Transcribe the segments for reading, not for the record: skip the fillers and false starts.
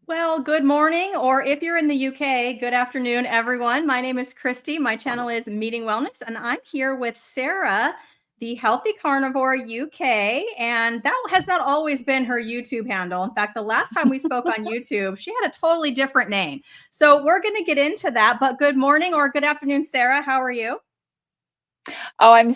Well, good morning, or if you're in the UK, good afternoon, everyone. My name is Cristie. My channel is Meeting Wellness, and I'm here with Sarah, the Healthy Carnivore UK. And that has not always been her YouTube handle. In fact, the last time we spoke on YouTube, she had a totally different name. So we're going to get into that. But good morning or good afternoon, Sarah. How are you? Oh,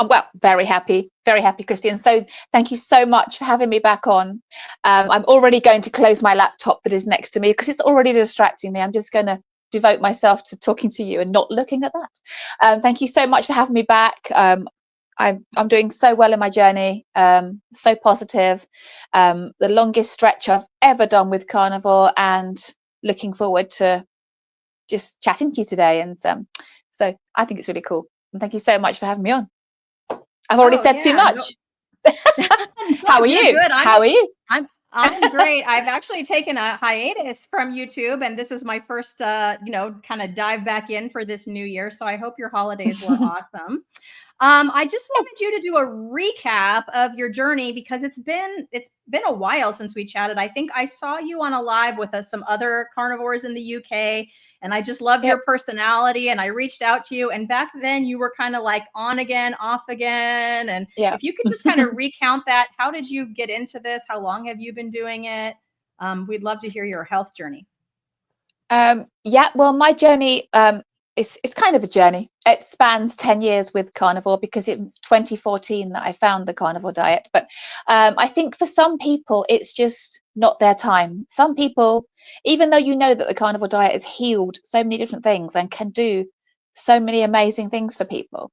well, very happy, Cristie. And so thank you so much for having me back on. I'm already going to close my laptop that is next to me because it's already distracting me. I'm just going to devote myself to talking to you and not looking at that. Thank you so much for having me back. I'm doing so well in my journey, so positive. The longest stretch I've ever done with carnivore, and looking forward to just chatting to you today. And so I think it's really cool. And thank you so much for having me on. I've already Oh, said too yeah. much. How No, are you're you? good. How are you? I'm great. I've actually taken a hiatus from YouTube, and this is my first, kind of dive back in for this new year. So I hope your holidays were awesome. I just wanted you to do a recap of your journey because it's been a while since we chatted. I think I saw you on a live with some other carnivores in the UK, and I just loved your Yep. personality. And I reached out to you, and back then you were kind of like on again, off again. And Yeah. if you could just kind of recount that, how did you get into this? How long have you been doing it? We'd love to hear your health journey. Yeah, well, my journey, it's kind of a journey. It spans 10 years with carnivore because it was 2014 that I found the carnivore diet. But I think for some people, it's just not their time. Some people, even though you know that the carnivore diet has healed so many different things and can do so many amazing things for people,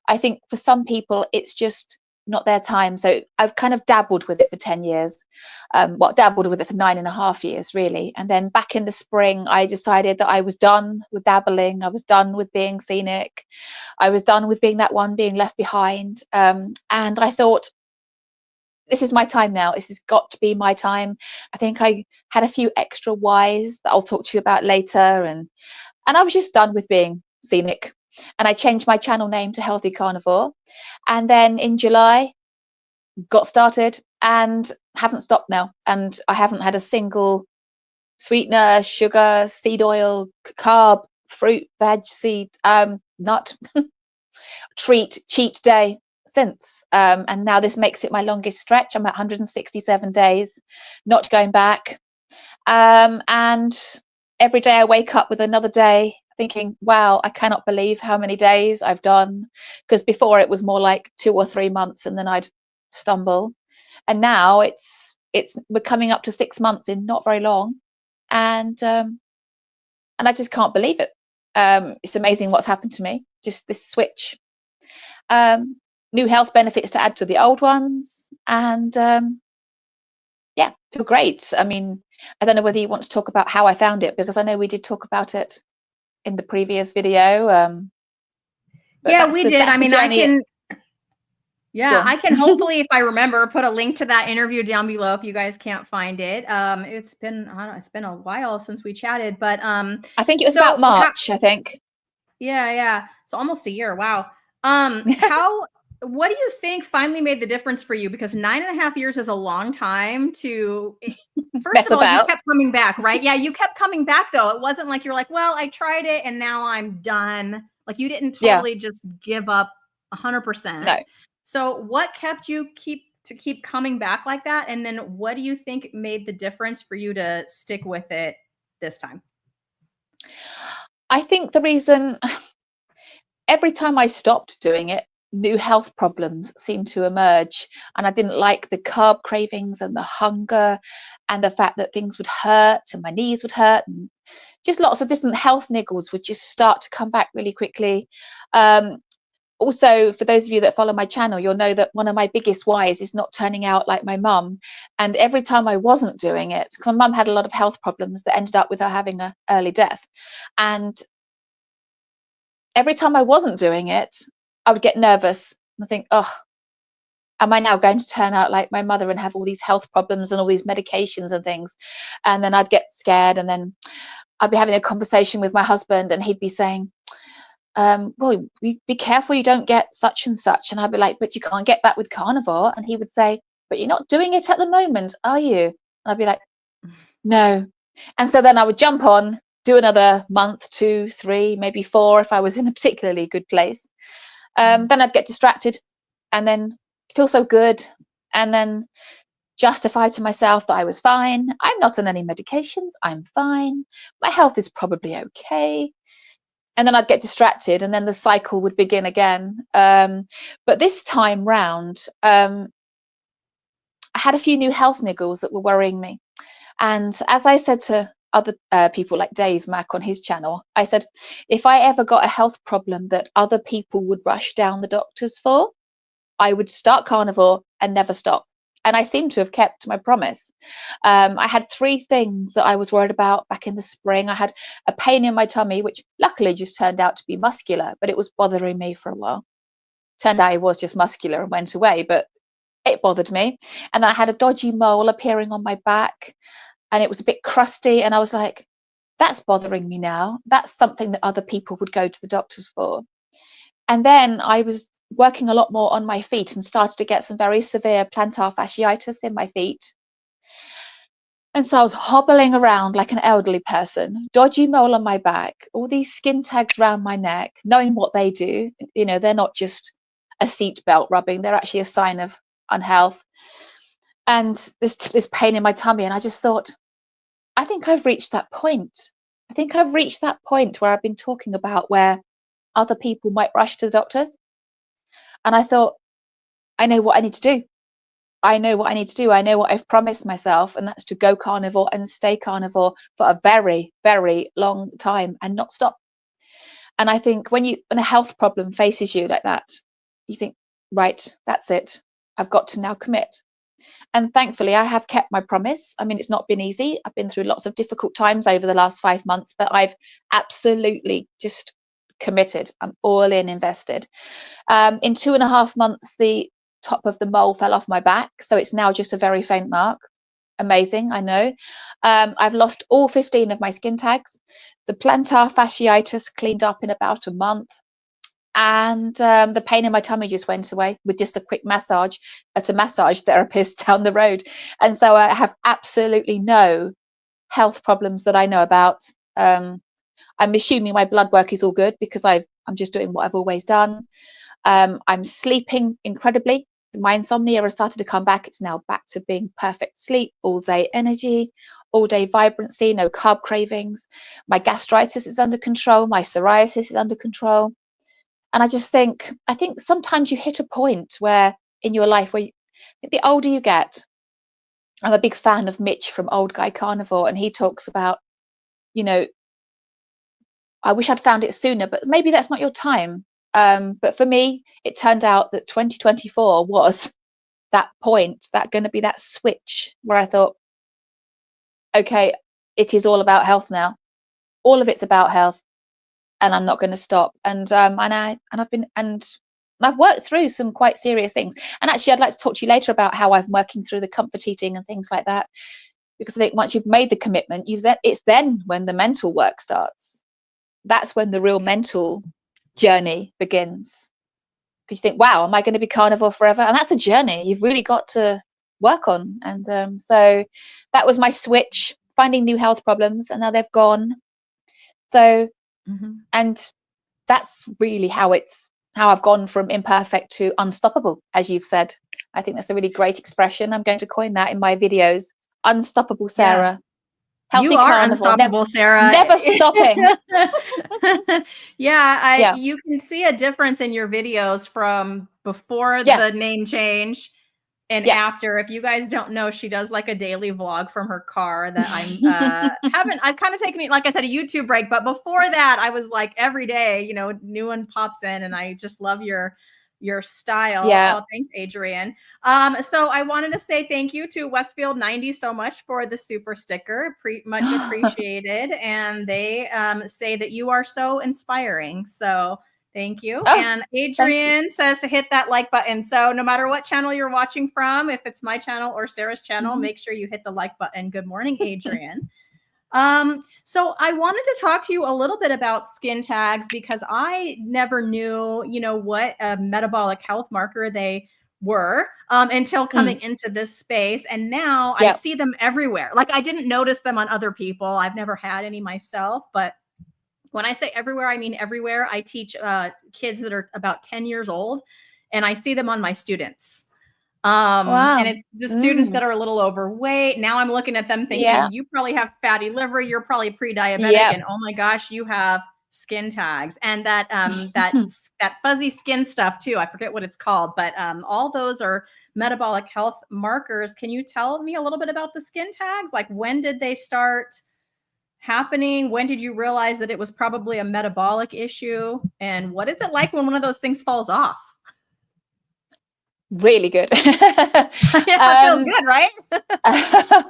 I think for some people, it's just not their time. So I've kind of dabbled with it for 10 years. Dabbled with it for 9.5 years, really. And then back in the spring, I decided that I was done with dabbling. I was done with being scenic. I was done with being that one being left behind. And I thought, this is my time now. This has got to be my time. I think I had a few extra whys that I'll talk to you about later. And I was just done with being scenic. And I changed my channel name to Healthy Carnivore. And then in July, got started and haven't stopped now. And I haven't had a single sweetener, sugar, seed oil, carb, fruit, veg, seed, nut, cheat day since. And now this makes it my longest stretch. I'm at 167 days, not going back. And every day I wake up with another day thinking, wow, I cannot believe how many days I've done. Because before it was more like 2 or 3 months and then I'd stumble. And now we're coming up to 6 months in not very long. And I just can't believe it. It's amazing what's happened to me. Just this switch. New health benefits to add to the old ones, and yeah, feel great. I mean, I don't know whether you want to talk about how I found it, because I know we did talk about it in the previous video. But Yeah, we did. that's I the mean, I journey. can Go Yeah, on. I can hopefully, if I remember, put a link to that interview down below if you guys can't find it. It's been, I don't know, it's been a while since we chatted, but I think it was so about March, I think. yeah, so almost a year. Wow. What do you think finally made the difference for you? Because 9.5 years is a long time to. First Mess of all, you about. kept coming back, right? Yeah, you kept coming back though. It wasn't like you're like, well, I tried it and now I'm done. Like you didn't Yeah, totally just give up no. 100%. So what kept you keep coming back like that? And then what do you think made the difference for you to stick with it this time? I think the reason, every time I stopped doing it, new health problems seemed to emerge. And I didn't like the carb cravings and the hunger and the fact that things would hurt and my knees would hurt. And just lots of different health niggles would just start to come back really quickly. Also, for those of you that follow my channel, you'll know that one of my biggest whys is not turning out like my mum. And every time I wasn't doing it, because my mum had a lot of health problems that ended up with her having an early death. And every time I wasn't doing it, I would get nervous. I think, oh, am I now going to turn out like my mother and have all these health problems and all these medications and things? And then I'd get scared, and then I'd be having a conversation with my husband, and he'd be saying, well, be careful you don't get such and such. And I'd be like, but you can't get that with carnivore. And he would say, but you're not doing it at the moment, are you? And I'd be like, No. And so then I would jump on, do another month, 2, 3, maybe 4 if I was in a particularly good place. Then I'd get distracted and then feel so good and then justify to myself that I was fine. I'm not on any medications. I'm fine. My health is probably okay. And then I'd get distracted and then the cycle would begin again. But this time round, I had a few new health niggles that were worrying me. And as I said to other people like Dave Mack on his channel, I said, if I ever got a health problem that other people would rush down the doctors for, I would start carnivore and never stop. And I seem to have kept my promise. I had 3 things that I was worried about back in the spring. I had a pain in my tummy, which luckily just turned out to be muscular, but it was bothering me for a while. Turned out it was just muscular and went away, but it bothered me. And then I had a dodgy mole appearing on my back and it was a bit crusty. And I was like, that's bothering me now. That's something that other people would go to the doctors for. And then I was working a lot more on my feet and started to get some very severe plantar fasciitis in my feet. And so I was hobbling around like an elderly person, dodgy mole on my back, all these skin tags around my neck, knowing what they do. You know, they're not just a seat belt rubbing, they're actually a sign of unhealth. And this pain in my tummy. And I just thought, I think I've reached that point. I think I've reached that point where I've been talking about where other people might rush to the doctors. And I thought, I know what I need to do. I know what I need to do. I know what I've promised myself, and that's to go carnivore and stay carnivore for a very, very long time and not stop. And I think when a health problem faces you like that, you think, right, that's it. I've got to now commit. And thankfully, I have kept my promise. I mean, it's not been easy. I've been through lots of difficult times over the last 5 months, but I've absolutely just committed. I'm all in invested. In 2.5 months, the top of the mole fell off my back. So it's now just a very faint mark. Amazing, I know. I've lost all 15 of my skin tags. The plantar fasciitis cleaned up in about a month. And the pain in my tummy just went away with just a quick massage at a massage therapist down the road. And so I have absolutely no health problems that I know about. I'm assuming my blood work is all good because I'm just doing what I've always done. I'm sleeping incredibly. My insomnia has started to come back. It's now back to being perfect sleep, all day energy, all day vibrancy, no carb cravings. My gastritis is under control. My psoriasis is under control. And I think sometimes you hit a point where in your life where the older you get, I'm a big fan of Mitch from Old Guy Carnivore, and he talks about, you know, I wish I'd found it sooner, but maybe that's not your time. But for me, it turned out that 2024 was that point, that going to be that switch where I thought, okay, it is all about health now. All of it's about health, and I'm not going to stop. And I've worked through some quite serious things. And actually, I'd like to talk to you later about how I'm working through the comfort eating and things like that, because I think once you've made the commitment, it's then when the mental work starts. That's when the real mental journey begins. Because you think, wow, am I going to be carnivore forever? And that's a journey you've really got to work on. And so that was my switch, finding new health problems, and now they've gone. So, and that's really how I've gone from imperfect to unstoppable, as you've said. I think that's a really great expression. I'm going to coin that in my videos. Unstoppable Sarah. Yeah. Healthy You are carnivore, unstoppable, Sarah. never stopping. Yeah, Yeah. you can see a difference in your videos from before Yeah. the name change and Yeah. after. If you guys don't know, she does like a daily vlog from her car that I've kind of taken, like I said, a YouTube break, but before that I was like every day, you know, new one pops in, and I just love your style. Yeah. Oh, thanks, Adrian. So I wanted to say thank you to Westfield 90 so much for the super sticker. Much appreciated. And they say that you are so inspiring. So thank you. Oh, and thank you. Adrian says to hit that like button. So no matter what channel you're watching from, if it's my channel or Sarah's channel, make sure you hit the like button. Good morning, Adrian. So I wanted to talk to you a little bit about skin tags because I never knew, you know, what a metabolic health marker they were until coming into this space. And now I Yeah. see them everywhere. Like I didn't notice them on other people. I've never had any myself, but when I say everywhere, I mean everywhere. I teach kids that are about 10 years old, and I see them on my students. And Wow. it's the students that are a little overweight. Now I'm looking at them Yeah. thinking, you probably have fatty liver, you're probably pre-diabetic, Yeah. and oh my gosh, you have skin tags and that that fuzzy skin stuff too. I forget what it's called, but all those are metabolic health markers. Can you tell me a little bit about the skin tags? Like when did they start happening? When did you realize that it was probably a metabolic issue? And what is it like when one of those things falls off? Really good. Yeah, it feels good, right?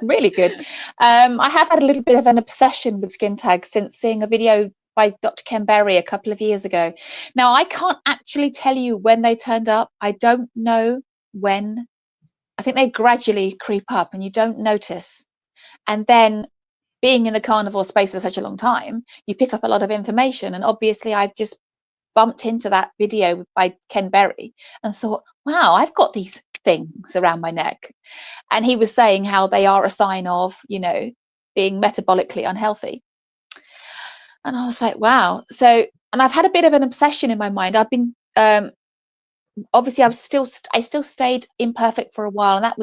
Really good. I have had a little bit of an obsession with skin tags since seeing a video by Dr. Ken Berry a couple of years ago. Now, I can't actually tell you when they turned up. I don't know when. I think they gradually creep up and you don't notice. And then being in the carnivore space for such a long time, you pick up a lot of information. And obviously, I've just bumped into that video by Ken Berry and thought, wow, I've got these things around my neck. And he was saying how they are a sign of, being metabolically unhealthy. And I was like, wow. So, and I've had a bit of an obsession in my mind. I've been, obviously, I still stayed imperfect for a while, and that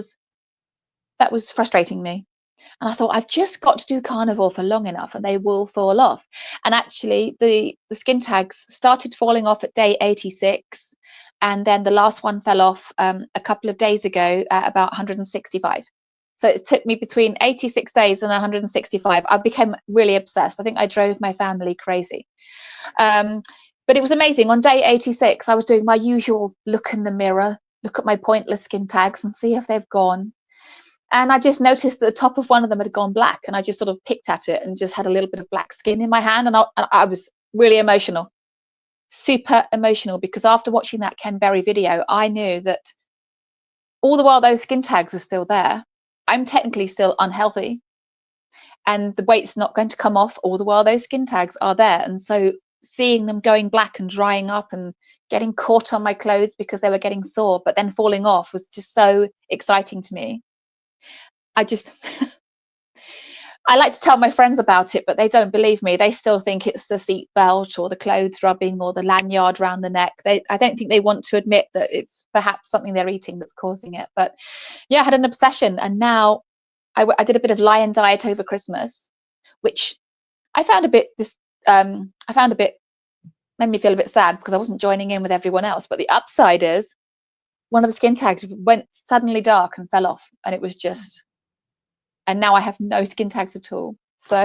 was frustrating me. And I thought, I've just got to do carnivore for long enough and they will fall off. And actually, the skin tags started falling off at day 86. And then the last one fell off a couple of days ago at about 165. So it took me between 86 days and 165. I became really obsessed. I think I drove my family crazy. But it was amazing. On day 86, I was doing my usual look in the mirror, look at my pointless skin tags and see if they've gone. And I just noticed that the top of one of them had gone black, and I just sort of picked at it and just had a little bit of black skin in my hand. And I was really emotional, super emotional, because after watching that Ken Berry video, I knew that all the while those skin tags are still there, I'm technically still unhealthy, and the weight's not going to come off all the while those skin tags are there. And so seeing them going black and drying up and getting caught on my clothes because they were getting sore, but then falling off, was just so exciting to me. I like to tell my friends about it, but they don't believe me. They still think it's the seat belt or the clothes rubbing or the lanyard around the neck. I don't think they want to admit that it's perhaps something they're eating that's causing it. But yeah, I had an obsession, and now I did a bit of lion diet over Christmas, which I found a bit made me feel a bit sad because I wasn't joining in with everyone else. But the upside is one of the skin tags went suddenly dark and fell off, and it was just. And now I have no skin tags at all. So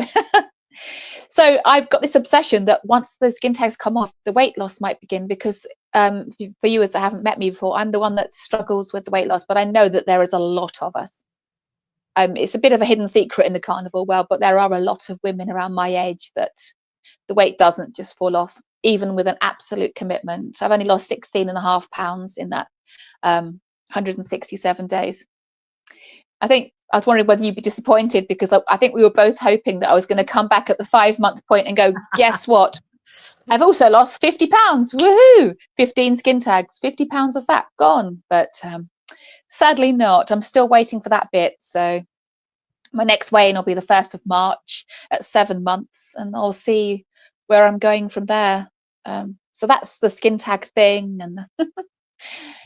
so I've got this obsession that once the skin tags come off, the weight loss might begin, because for you that haven't met me before, I'm the one that struggles with the weight loss, but I know that there is a lot of us. It's a bit of a hidden secret in the carnivore world, but there are a lot of women around my age that the weight doesn't just fall off, even with an absolute commitment. I've only lost 16.5 pounds in that 167 days. I was wondering whether you'd be disappointed, because I think we were both hoping that I was going to come back at the 5-month point and go, guess what? I've also lost 50 pounds. Woohoo! 15 skin tags, 50 pounds of fat gone. But sadly not. I'm still waiting for that bit. So my next weigh-in will be the 1st of March at 7 months, and I'll see where I'm going from there. So that's the skin tag thing. And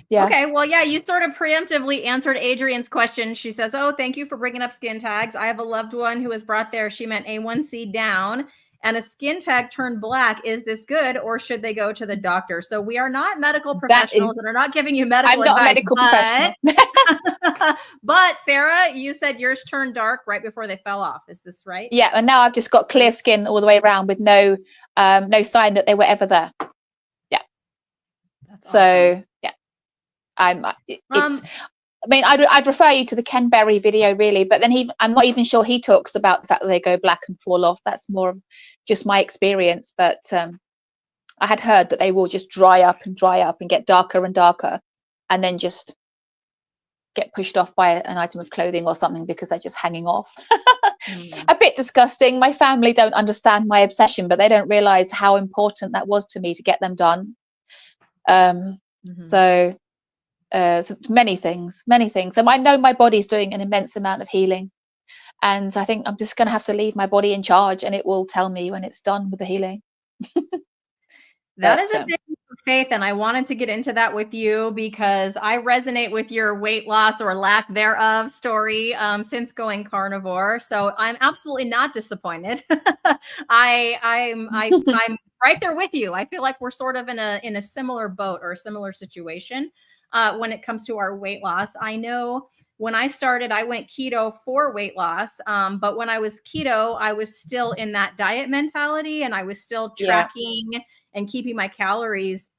yeah. Okay, well, yeah, you sort of preemptively answered Adrian's question. She says, oh, thank you for bringing up skin tags. I have a loved one who was brought there. She meant A1C down and a skin tag turned black. Is this good, or should they go to the doctor? So we are not medical professionals and are not giving you medical advice. I'm not a medical professional. But Sarah, you said yours turned dark right before they fell off. Is this right? Yeah, and now I've just got clear skin all the way around with no sign that they were ever there. Yeah. That's so awesome. Yeah. I mean, I'd refer you to the Ken Berry video, really, but then I'm not even sure he talks about the fact that they go black and fall off. That's more of just my experience. But I had heard that they will just dry up and get darker and darker, and then just get pushed off by an item of clothing or something because they're just hanging off. A bit disgusting. My family don't understand my obsession, but they don't realize how important that was to me to get them done. So So many things. And I know my body's doing an immense amount of healing. And I think I'm just going to have to leave my body in charge, and it will tell me when it's done with the healing. That But is a big leap of faith, and I wanted to get into that with you because I resonate with your weight loss or lack thereof story since going carnivore. So I'm absolutely not disappointed. I'm right there with you. I feel like we're sort of in a similar boat or a similar situation when it comes to our weight loss. I know when I started, I went keto for weight loss. But when I was keto, I was still in that diet mentality, and I was still yeah, tracking and keeping my calories,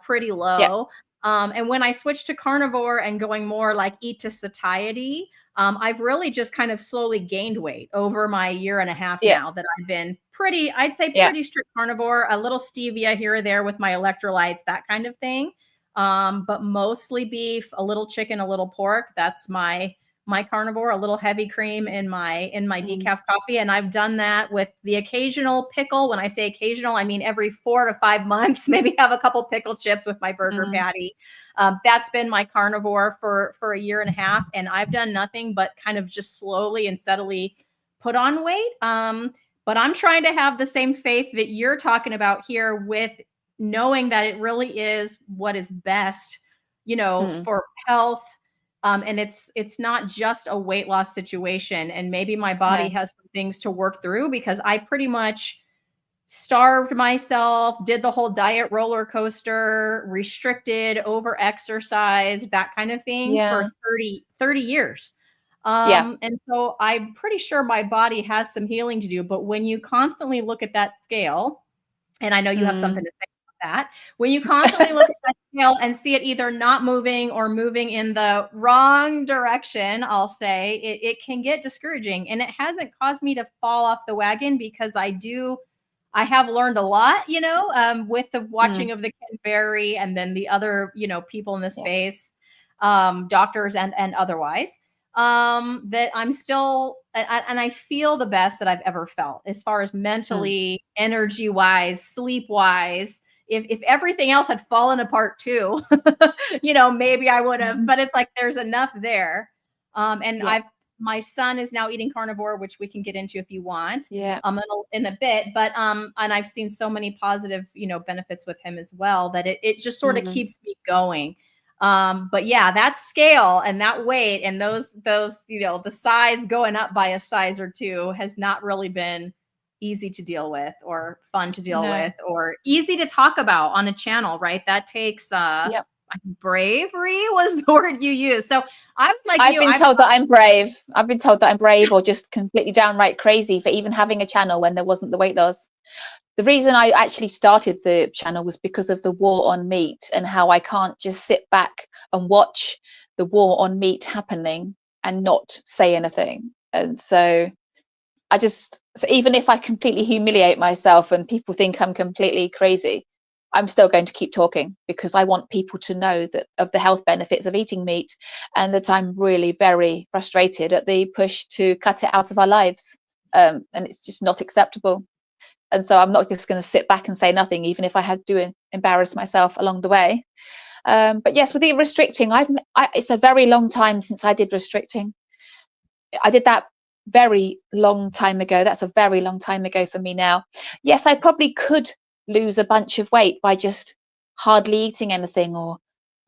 pretty yeah, low. And when I switched to carnivore and going more like eat to satiety, I've really just kind of slowly gained weight over my year and a half yeah, now that I've been pretty, I'd say yeah. pretty strict carnivore, a little stevia here or there with my electrolytes, that kind of thing. But mostly beef, a little chicken, a little pork. That's my carnivore, a little heavy cream in my Mm, decaf coffee. And I've done that with the occasional pickle. When I say occasional, I mean every 4 to 5 months, maybe have a couple pickle chips with my burger mm, patty. That's been my carnivore for a year and a half. And I've done nothing but kind of just slowly and steadily put on weight. But I'm trying to have the same faith that you're talking about here with knowing that it really is what is best, mm, for health. And it's not just a weight loss situation. And maybe my body no, has some things to work through because I pretty much starved myself, did the whole diet roller coaster, restricted, over exercise, that kind of thing for yeah, 30 years. yeah, And so I'm pretty sure my body has some healing to do. But when you constantly look at that scale, and I know you have mm, something to say about that. When you constantly look at that scale and see it either not moving or moving in the wrong direction, I'll say, it can get discouraging. And it hasn't caused me to fall off the wagon because I have learned a lot, with the mm, watching of the Ken Berry and then the other, people in the yeah, space, doctors and otherwise. That I'm still, and I feel the best that I've ever felt as far as mm, mentally, energy wise, sleep wise. If everything else had fallen apart too, maybe I would have. mhm, But it's like there's enough there. And yeah, my son is now eating carnivore, which we can get into if you want yeah, in a bit. But and I've seen so many positive, benefits with him as well that it just sort of mm, keeps me going. But yeah, that scale and that weight and those, the size going up by a size or two has not really been easy to deal with or fun to deal no, with or easy to talk about on a channel, right? That takes yeah. bravery was the word you used. So I'm like I've you, been I've told that I'm brave. I've been told that I'm brave or just completely downright crazy for even having a channel when there wasn't the weight loss. The reason I actually started the channel was because of the war on meat and how I can't just sit back and watch the war on meat happening and not say anything. And so so even if I completely humiliate myself and people think I'm completely crazy, I'm still going to keep talking because I want people to know that of the health benefits of eating meat and that I'm really very frustrated at the push to cut it out of our lives. And it's just not acceptable. And so I'm not just going to sit back and say nothing, even if I had to embarrass myself along the way. But yes, with the restricting, it's a very long time since I did restricting. I did that very long time ago. That's a very long time ago for me now. Yes, I probably could lose a bunch of weight by just hardly eating anything or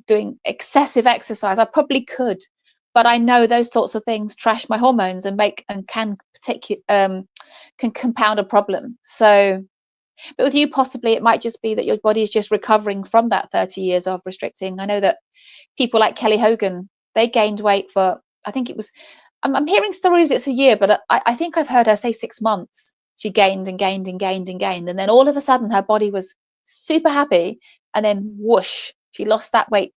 doing excessive exercise. I probably could, but I know those sorts of things trash my hormones and can compound a problem. So, but with you, possibly it might just be that your body is just recovering from that 30 years of restricting. I know that people like Kelly Hogan, they gained weight for, I think it was, I'm hearing stories it's a year, but I think I've heard her say 6 months. She gained and gained and gained and gained. And then all of a sudden her body was super happy. And then whoosh, she lost that weight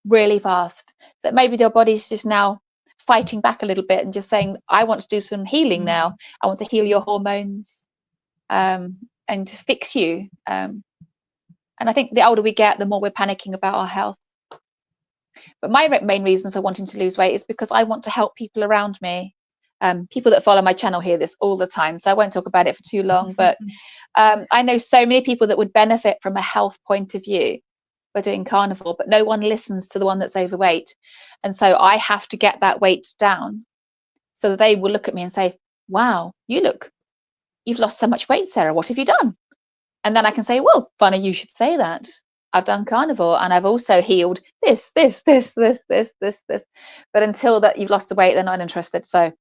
really fast. So maybe your body's just now fighting back a little bit and just saying, I want to do some healing now. I want to heal your hormones um, and fix you. And I think the older we get, the more we're panicking about our health. But my main reason for wanting to lose weight is because I want to help people around me. People that follow my channel hear this all the time, so I won't talk about it for too long. But I know so many people that would benefit from a health point of view, for doing carnivore, but no one listens to the one that's overweight. And so I have to get that weight down so that they will look at me and say, wow, you've lost so much weight, Sarah. What have you done? And then I can say, well, funny you should say that. I've done carnivore and I've also healed this. But until that you've lost the weight, they're not interested. So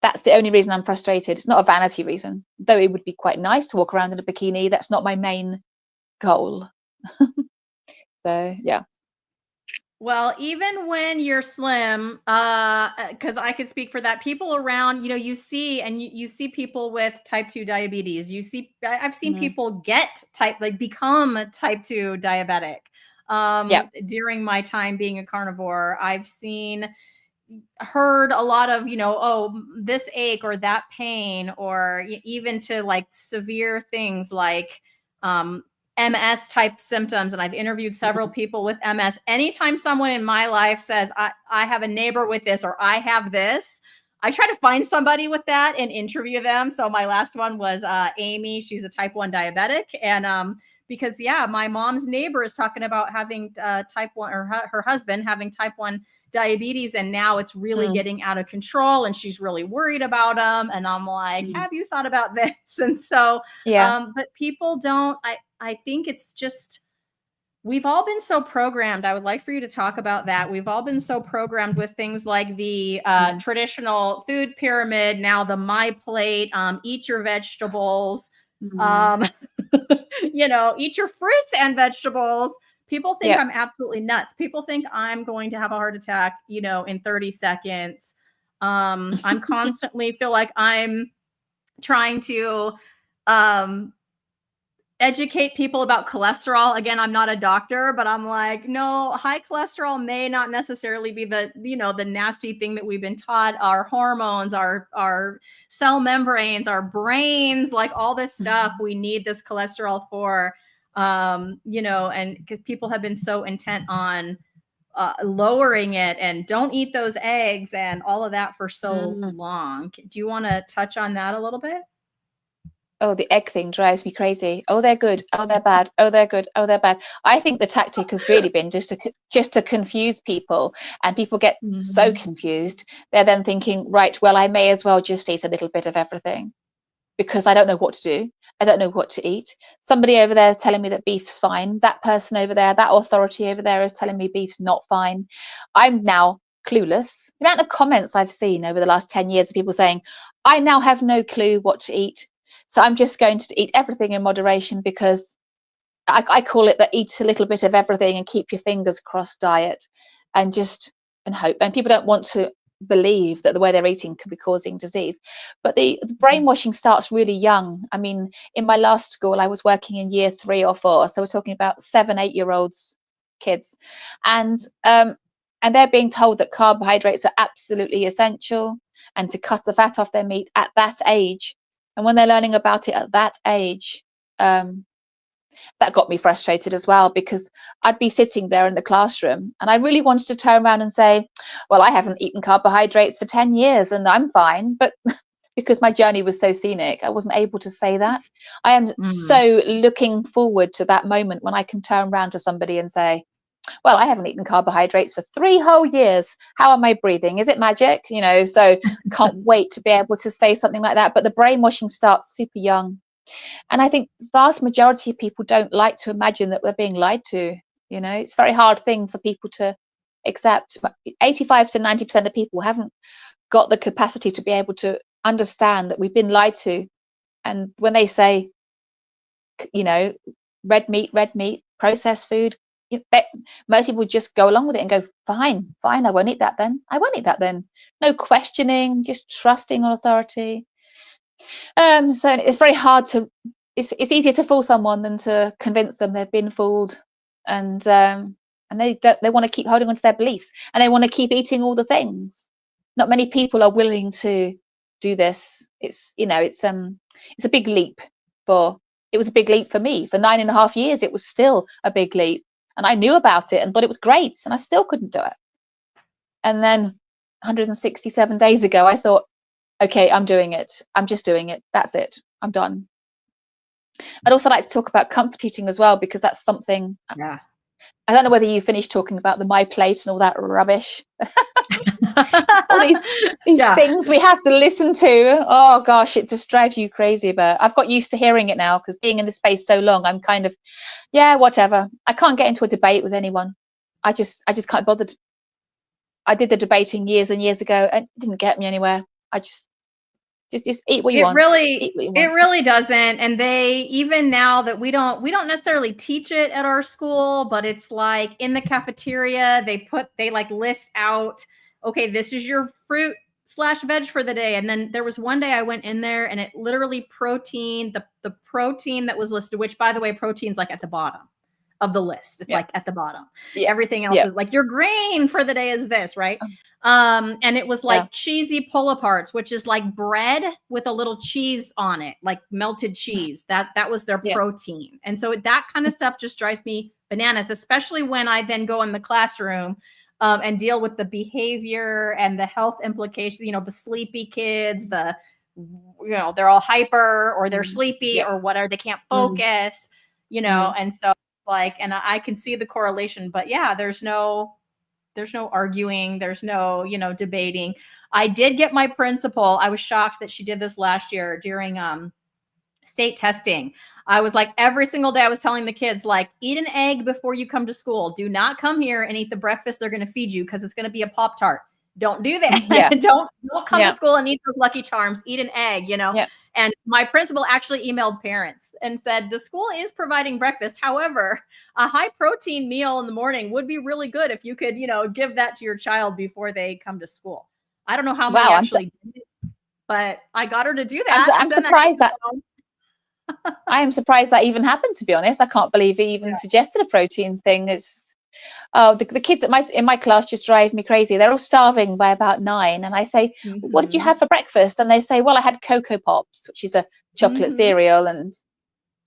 that's the only reason I'm frustrated. It's not a vanity reason, though it would be quite nice to walk around in a bikini. That's not my main goal. So yeah. Well, even when you're slim, because I could speak for that, people around, you see, and you see people with type 2 diabetes. I've seen people become type 2 diabetic. Yeah. During my time being a carnivore, heard a lot of, oh, this ache or that pain, or even to like severe things like MS type symptoms. And I've interviewed several people with MS. Anytime someone in my life says, I have a neighbor with this, or I have this, I try to find somebody with that and interview them. So my last one was Amy. She's a type 1 diabetic. And because, yeah, my mom's neighbor is talking about having type 1, or her husband having type 1 diabetes, and now it's really getting out of control, and she's really worried about them. And I'm like, have you thought about this? And so, yeah. But people don't. I think it's just, we've all been so programmed. I would like for you to talk about that. We've all been so programmed with things like the traditional food pyramid, now the My Plate, eat your vegetables, eat your fruits and vegetables. People think I'm absolutely nuts. People think I'm going to have a heart attack, in 30 seconds. I'm constantly feel like I'm trying to educate people about cholesterol. Again, I'm not a doctor, but I'm like, no, high cholesterol may not necessarily be the nasty thing that we've been taught. Our hormones, our cell membranes, our brains, like all this stuff, we need this cholesterol for, and because people have been so intent on lowering it, and don't eat those eggs and all of that for so long. Do you want to touch on that a little bit? Oh, the egg thing drives me crazy. Oh, they're good. Oh, they're bad. Oh, they're good. Oh, they're bad. I think the tactic has really been just to confuse people, and people get so confused. They're then thinking, right, well, I may as well just eat a little bit of everything because I don't know what to do. I don't know what to eat. Somebody over there is telling me that beef's fine. That person over there, that authority over there is telling me beef's not fine. I'm now clueless. The amount of comments I've seen over the last 10 years of people saying, I now have no clue what to eat. So I'm just going to eat everything in moderation because I call it the eat a little bit of everything and keep your fingers crossed diet, and hope. And people don't want to believe that the way they're eating could be causing disease. But the brainwashing starts really young. I mean, in my last school, I was working in year 3 or 4. So we're talking about 7, 8-year-olds kids. And they're being told that carbohydrates are absolutely essential and to cut the fat off their meat at that age. And when they're learning about it at that age, that got me frustrated as well, because I'd be sitting there in the classroom and I really wanted to turn around and say, well, I haven't eaten carbohydrates for 10 years and I'm fine. But because my journey was so scenic, I wasn't able to say that. I am so looking forward to that moment when I can turn around to somebody and say, well, I haven't eaten carbohydrates for 3 whole years. How am I breathing? Is it magic? So can't wait to be able to say something like that. But the brainwashing starts super young. And I think the vast majority of people don't like to imagine that they're being lied to. It's a very hard thing for people to accept. 85 to 90% of people haven't got the capacity to be able to understand that we've been lied to. And when they say, red meat, processed food, most people just go along with it and go, fine, I won't eat that then. No questioning, just trusting on authority. So it's very hard to. It's easier to fool someone than to convince them they've been fooled, and they want to keep holding on to their beliefs, and they want to keep eating all the things. Not many people are willing to do this. It's a big leap for. It was a big leap for me. For 9.5 years, it was still a big leap, and I knew about it and thought it was great, and I still couldn't do it. And then 167 days ago, I thought, okay, I'm doing it. I'm just doing it. That's it. I'm done. I'd also like to talk about comfort eating as well, because that's something I don't know whether you finished talking about the My Plate and all that rubbish. All these Yeah. things we have to listen to. Oh gosh, it just drives you crazy. But I've got used to hearing it now because being in the space so long, I'm kind of, yeah, whatever. I can't get into a debate with anyone. I just can't bother. I did the debating years and years ago, and it didn't get me anywhere. I just eat what you It want. really Eat what you it want. really doesn't. And they, even now that we don't necessarily teach it at our school, but it's like in the cafeteria, they like list out, okay, this is your fruit slash veg for the day. And then there was one day I went in there and it literally the protein that was listed, which by the way, protein's like at the bottom of the list. It's Yeah, like at the bottom. yeah, Everything else yeah, is like your grain for the day is this, right? And it was yeah. like cheesy pull-aparts, which is like bread with a little cheese on it, like melted cheese. That was their Yeah. protein. And so that kind of stuff just drives me bananas, especially when I then go in the classroom and deal with the behavior and the health implications, the sleepy kids, they're all hyper or they're sleepy Yeah. or whatever, they can't Mm, focus, mm. and so like, and I can see the correlation, but yeah, there's no arguing, there's no, debating. I did get my principal. I was shocked that she did this last year during state testing. I was like, every single day I was telling the kids, like, eat an egg before you come to school. Do not come here and eat the breakfast they're going to feed you because it's going to be a Pop-Tart. Don't do that. Yeah, don't come to yeah, school and eat those Lucky Charms. Eat an egg. yeah. And my principal actually emailed parents and said, the school is providing breakfast. However, a high protein meal in the morning would be really good if you could, give that to your child before they come to school. I don't know how many Wow, actually did it, but I got her to do I'm that, to I'm send that surprised that email. I am surprised that even happened. To be honest, I can't believe he even suggested a protein thing. It's the kids in my class just drive me crazy. They're all starving by about 9, and I say, "What did you Mhm. have for breakfast?" And they say, "Well, I had Cocoa Pops, which is a chocolate Mhm. cereal,"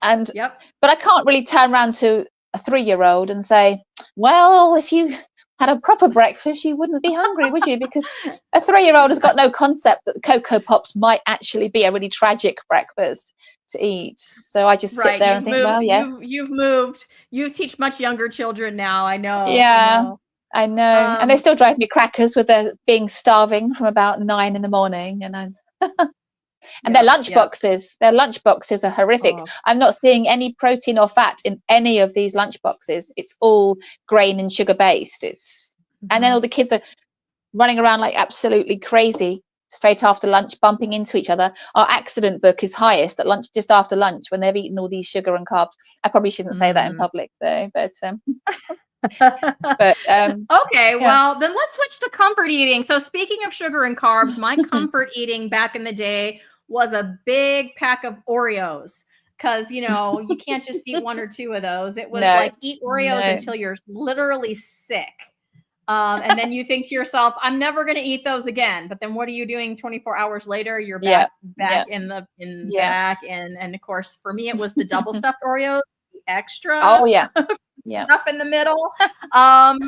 and Yep. but I can't really turn around to a 3-year-old and say, "Well, if you had a proper breakfast, you wouldn't be hungry, would you?" Because a 3-year-old has got no concept that Cocoa Pops might actually be a really tragic breakfast to eat. So I just sit Right. there and You've think, moved. well, yes, You've moved. You teach much younger children now. I know. I yeah, know. I know. And they Um, still drive me crackers with their being starving from about 9 in the morning, and yep. Yep. their lunch boxes are horrific. Oh. I'm not seeing any protein or fat in any of these lunch boxes. It's all grain and sugar based. And then Mhm. all the kids are running around like absolutely crazy straight after lunch, bumping into each other. Our accident book is highest at lunch, just after lunch, when they've eaten all these sugar and carbs. I probably shouldn't say that in Mm. public though, but Okay, yeah. well, then let's switch to comfort eating. So, speaking of sugar and carbs, my comfort eating back in the day was a big pack of Oreos because, you can't just eat one or two of those. It was No, like eat Oreos no, until you're literally sick. And then you think to yourself, I'm never going to eat those again. But then what are you doing 24 hours later? You're yeah, back yeah, yeah. back in. And of course, for me, it was the double stuffed Oreos, the extra Oh yeah, yeah. stuff in the middle. Um,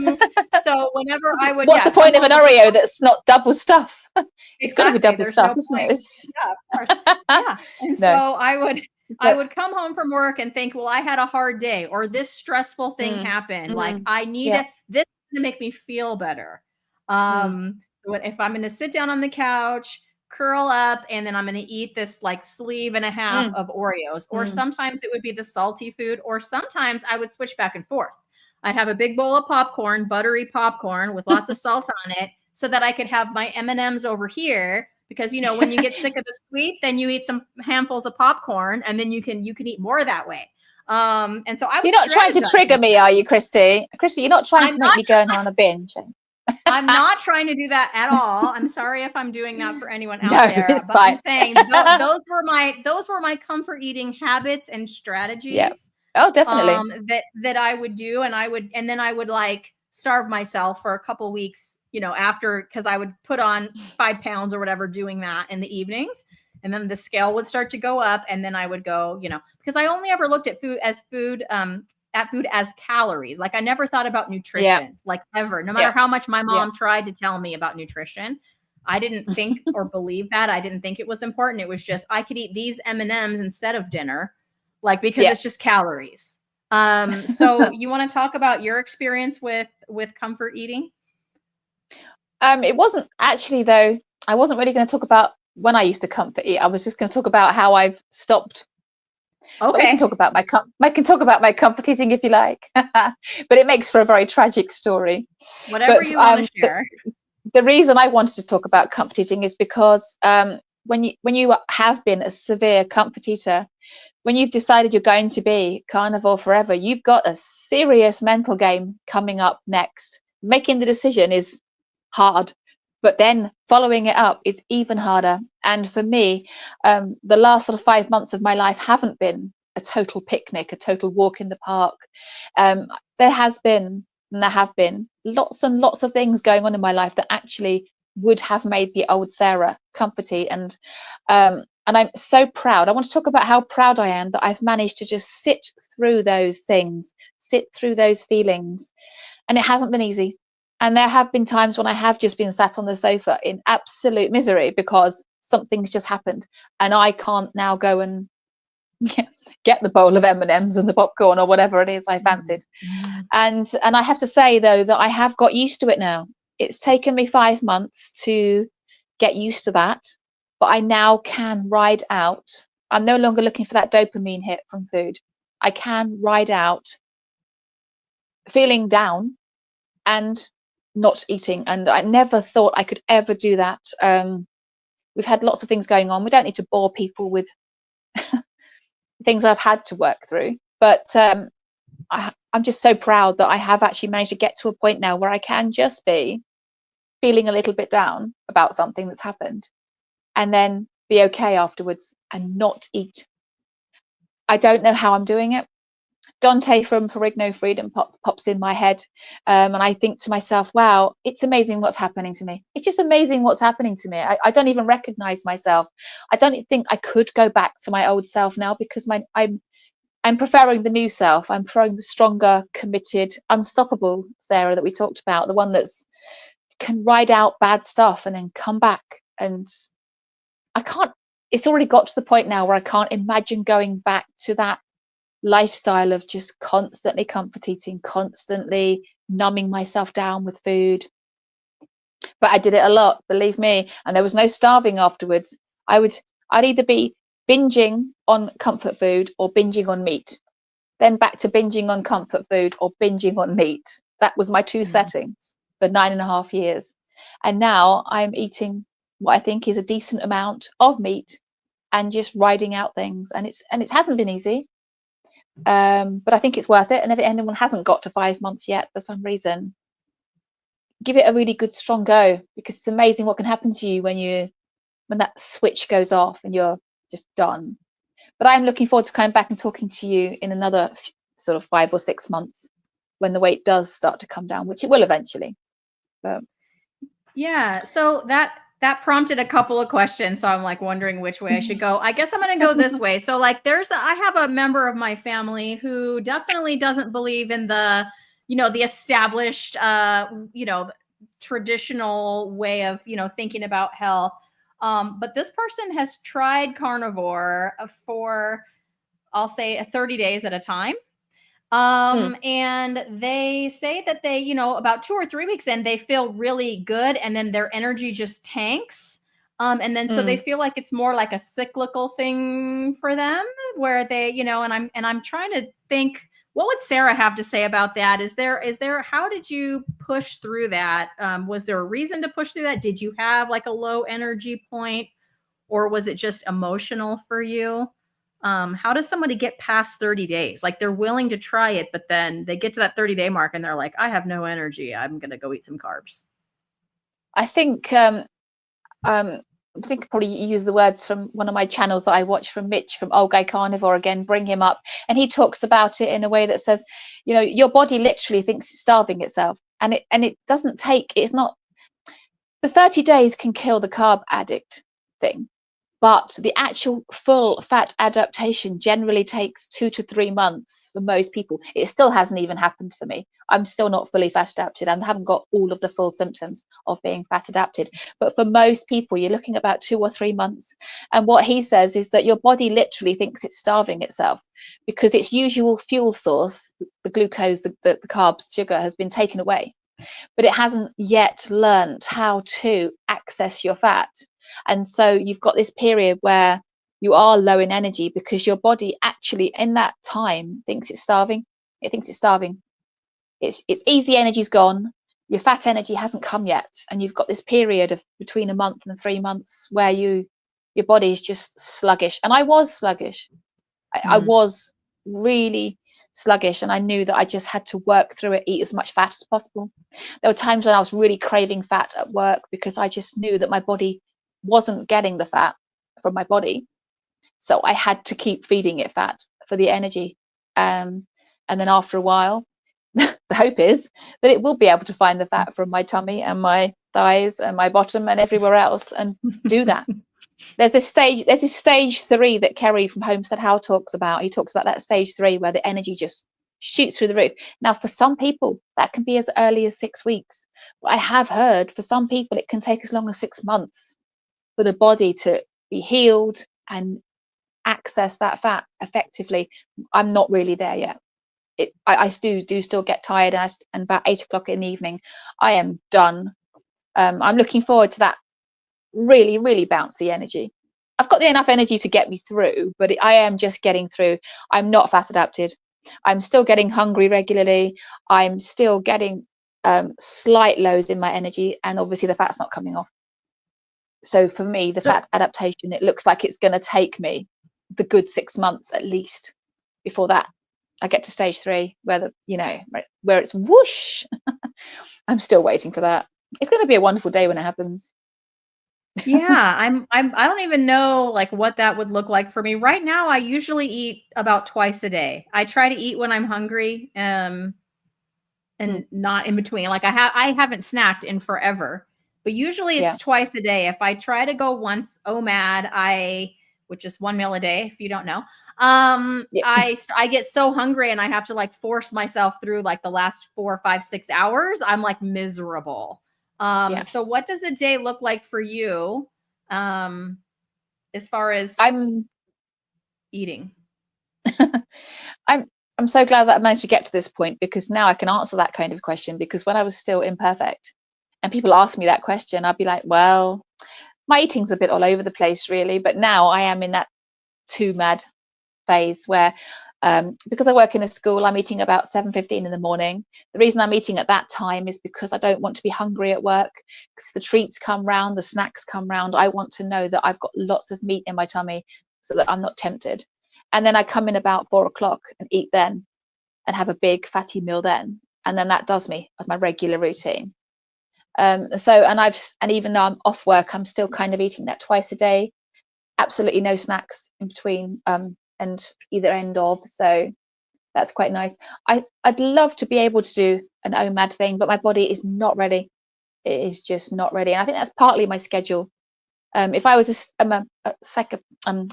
so whenever I would, What's the come point of an home from Oreo work, that's not double stuff? It's got to be exactly, double there's stuff, no isn't it? point. Yeah, of course. Yeah. And so No, I but would come home from work and think, well, I had a hard day or this stressful thing mm, happened. Like mm, I need yeah, this to make me feel better. mm, If I'm going to sit down on the couch, curl up, and then I'm going to eat this like sleeve and a half mm, of Oreos, or mm. sometimes it would be the salty food, or sometimes I would switch back and forth. I'd have a big bowl of popcorn, buttery popcorn with lots of salt on it, so that I could have my M&Ms over here. Because when you get sick of the sweet, then you eat some handfuls of popcorn, and then you can eat more that way. And so I You're would not trying to strategize trigger like me, that. are you, Cristie? Cristie, you're not trying I'm to make not me go on a binge. I'm not trying to do that at all. I'm sorry if I'm doing that for anyone out No, there, it's but I'm fine. saying those were my comfort eating habits and Yeah. strategies Oh, definitely. that I would do, and then I would like starve myself for a couple weeks, after, because I would put on 5 pounds or whatever doing that in the evenings, and then the scale would start to go up, and then I would go, because I only ever looked at food as calories. Like I never thought about Yeah, nutrition, like ever, no matter yeah, how much my yeah. mom tried to tell me about nutrition. I didn't think or believe that. I didn't think it was important. It was just I could eat these M&Ms instead of dinner, like because Yeah, it's just calories. So you want to talk about your experience with comfort eating? It wasn't actually though. I wasn't really going to talk about when I used to comfort eat. I was just going to talk about how I've stopped. But we can Okay, talk about I can talk about my comfort eating if you like. But it makes for a very tragic story. whatever But you want to share. the reason I wanted to talk about comfort eating is because when you have been a severe comfort eater, when you've decided you're going to be carnivore forever, you've got a serious mental game coming up next. Making the decision is hard, but then following it up is even harder. And for me, the last sort of 5 months of my life haven't been a total picnic, a total walk in the park. Um, there has been, and there have been lots and lots of things going on in my life that actually would have made the old Sarah comforty. And I'm so proud. I want to talk about how proud I am that I've managed to just sit through those things, sit through those feelings. And it hasn't been easy. And there have been times when I have just been sat on the sofa in absolute misery because something's just happened and I can't now go and get the bowl of M&Ms and the popcorn or whatever it is I fancied. Mhm. And I have to say though that I have got used to it now. It's taken me 5 months to get used to that, but I now can ride out. I'm no longer looking for that dopamine hit from food. I can ride out feeling down and not eating. And I never thought I could ever do that. We've had lots of things going on. We don't need to bore people with things I've had to work through, but I'm just so proud that I have actually managed to get to a point now where I can just be feeling a little bit down about something that's happened and then be okay afterwards and not eat. I don't know how I'm doing it. Dante from Perigno Freedom pops in my head, and I think to myself, wow, it's amazing what's happening to me. It's just amazing what's happening to me. I don't even recognize myself. I don't think I could go back to my old self now because I'm preferring the new self. I'm preferring the stronger, committed, unstoppable Sarah that we talked about, the one that's can ride out bad stuff and then come back. And I can't. It's already got to the point now where I can't imagine going back to that lifestyle of just constantly comfort eating, constantly numbing myself down with food. But I did it a lot, believe me, and there was no starving afterwards. I would I'd either be binging on comfort food or binging on meat, then back to binging on comfort food or binging on meat. That was my two Mhm. settings for 9.5 years. And now I'm eating what I think is a decent amount of meat and just riding out things. And it hasn't been easy. But I think it's worth it. And if anyone hasn't got to 5 months yet for some reason, give it a really good strong go because it's amazing what can happen to you when that switch goes off and you're just done. But I'm looking forward to coming back and talking to you in another sort of 5 or 6 months when the weight does start to come down, which it will eventually. But Yeah, so that prompted a couple of questions, so I'm like wondering which way I should go. I guess I'm going to go this way. So like I have a member of my family who definitely doesn't believe in the, the established traditional way of, thinking about health. But this person has tried carnivore for, I'll say, 30 days at a time. mm, And they say that they, about 2 or 3 weeks in, they feel really good, and then their energy just tanks. And then so they mm. feel like it's more like a cyclical thing for them, where they, and I'm trying to think, what would Sarah have to say about that? Is there how did you push through that? Was there a reason to push through that? Did you have like a low energy point, or was it just emotional for you? How does somebody get past 30 days? Like they're willing to try it, but then they get to that 30-day mark and they're like, I have no energy. I'm going to go eat some carbs. I think um, I think probably use the words from one of my channels that I watch from Mitch from Old Guy Carnivore again, bring him up. And he talks about it in a way that says, your body literally thinks it's starving itself. And it doesn't take, it's not, the 30 days can kill the carb addict thing. But the actual full fat adaptation generally takes 2 to 3 months for most people. It still hasn't even happened for me. I'm still not fully fat adapted. I haven't got all of the full symptoms of being fat adapted. But for most people, you're looking about 2 or 3 months. And what he says is that your body literally thinks it's starving itself because its usual fuel source, the glucose, the carbs, sugar, has been taken away. But it hasn't yet learned how to access your fat. And so you've got this period where you are low in energy because your body actually in that time thinks it's starving. It thinks it's starving. Its easy energy's gone. Your fat energy hasn't come yet. And you've got this period of between a month and 3 months where your body is just sluggish. And I was sluggish. I was really sluggish, and I knew that I just had to work through it, eat as much fat as possible. There were times when I was really craving fat at work because I just knew that my body wasn't getting the fat from my body, so I had to keep feeding it fat for the energy. And then after a while, the hope is that it will be able to find the fat from my tummy and my thighs and my bottom and everywhere else and do that. There's this stage 3 that Kerry from Homestead How talks about. He talks about that stage 3 where the energy just shoots through the roof. Now, for some people, that can be as early as 6 weeks. But I have heard for some people, it can take as long as 6 months for the body to be healed and access that fat effectively. I'm not really there yet. I do still get tired, and about 8 o'clock in the evening, I am done. I'm looking forward to that really, really bouncy energy. I've got enough energy to get me through, but I am just getting through. I'm not fat adapted. I'm still getting hungry regularly. I'm still getting slight lows in my energy, and obviously the fat's not coming off. So for me, the fat adaptation, it looks like it's going to take me the good 6 months at least before that I get to stage 3 where where it's whoosh. I'm still waiting for that. It's going to be a wonderful day when it happens. Yeah, I don't even know like what that would look like for me. Right now, I usually eat about twice a day. I try to eat when I'm hungry, and not in between. Like I haven't snacked in forever, but usually it's twice a day. If I try to go once, which is one meal a day, if you don't know, I get so hungry and I have to like force myself through like the last 4, 5, 6 hours. I'm like miserable. So what does a day look like for you, as far as eating? I'm so glad that I managed to get to this point, because now I can answer that kind of question. Because when I was still imperfect and people ask me that question, I'd be like, well, my eating's a bit all over the place really. But now I am in that too mad phase where because I work in a school, I'm eating about 7:15 in the morning. The reason I'm eating at that time is because I don't want to be hungry at work, because the treats come round, the snacks come round. I want to know that I've got lots of meat in my tummy so that I'm not tempted. And then I come in about 4 o'clock and eat then, and have a big fatty meal then. And then that does me as my regular routine. And even though I'm off work, I'm still kind of eating that twice a day. Absolutely no snacks in between, and either end of. So that's quite nice. I'd love to be able to do an OMAD thing, but my body is not ready. It is just not ready. And I think that's partly my schedule. If I was a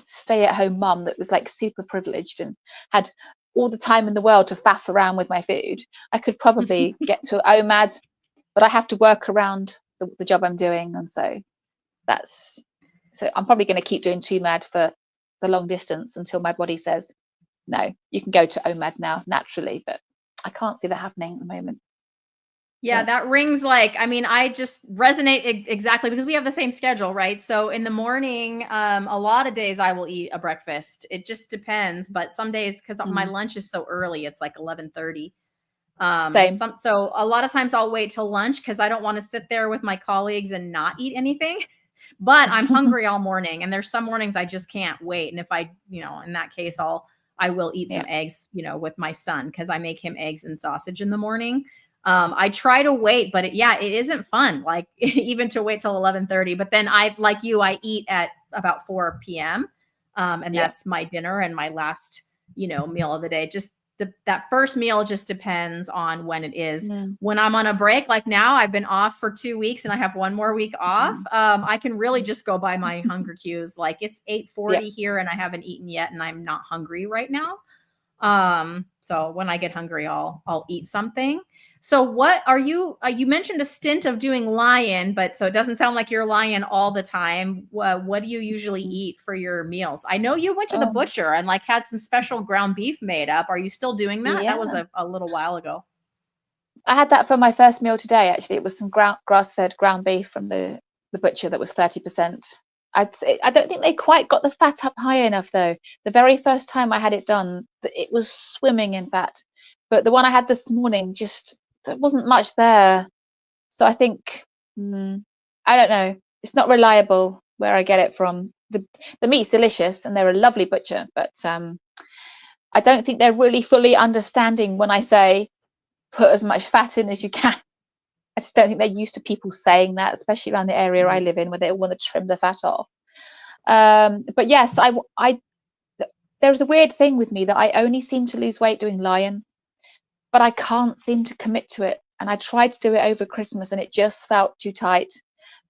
stay-at-home mum that was like super privileged and had all the time in the world to faff around with my food, I could probably get to OMAD, but I have to work around the job I'm doing. And so I'm probably going to keep doing TOMAD for the long distance until my body says, no, you can go to OMAD now naturally, but I can't see that happening at the moment. Yeah, that rings like, I mean, I just resonate exactly because we have the same schedule, right? So in the morning, a lot of days I will eat a breakfast. It just depends, but some days, because my lunch is so early, it's like 11:30. Same. So a lot of times I'll wait till lunch because I don't want to sit there with my colleagues and not eat anything. But I'm hungry all morning, and there's some mornings I just can't wait. And if I, in that case, I will eat some eggs, with my son, because I make him eggs and sausage in the morning. I try to wait, but it isn't fun. Like even to wait till 11:30. But then I eat at about 4 p.m. And that's my dinner and my last, meal of the day. Just that first meal just depends on when it is. Mm, When I'm on a break, like now, I've been off for 2 weeks and I have one more week off. mm, I can really just go by my hunger cues. Like it's yeah. 8:40 here and I haven't eaten yet, and I'm not hungry right now. So when I get hungry, I'll eat something. So what are you you mentioned a stint of doing lion, but so it doesn't sound like you're lion all the time. What do you usually Mm. eat for your meals? I know you went to the Oh, butcher and like had some special ground beef made up. Are you still doing that? That was yeah. a little while ago. I had that for my first meal today, actually. It was some grass-fed ground beef from the butcher that was 30%. I don't think they quite got the fat up high enough, though. The very first time I had it done, it was swimming in fat. But the one I had this morning, just there wasn't much there. So I think, I don't know. It's not reliable where I get it from. The meat's delicious, and they're a lovely butcher, but I don't think they're really fully understanding when I say put as much fat in as you can. I just don't think they're used to people saying that, especially around the area I Mhm. live in, where they want to trim the fat off. But yes, there's a weird thing with me that I only seem to lose weight doing lion, but I can't seem to commit to it. And I tried to do it over Christmas, and it just felt too tight.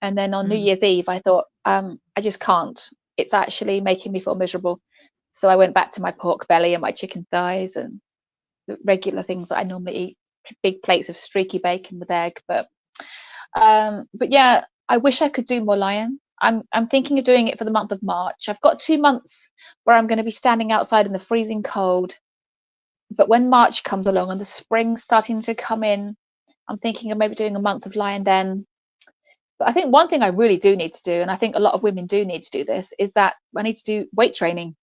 And then on New Mm. Year's Eve, I thought, I just can't. It's actually making me feel miserable. So I went back to my pork belly and my chicken thighs and the regular things that I normally eat. Big plates of streaky bacon with egg, but yeah, I wish I could do more lion. I'm thinking of doing it for the month of March. I've got 2 months where I'm going to be standing outside in the freezing cold. But when March comes along and the spring's starting to come in, I'm thinking of maybe doing a month of lion then. But I think one thing I really do need to do, and I think a lot of women do need to do this, is that I need to do weight training.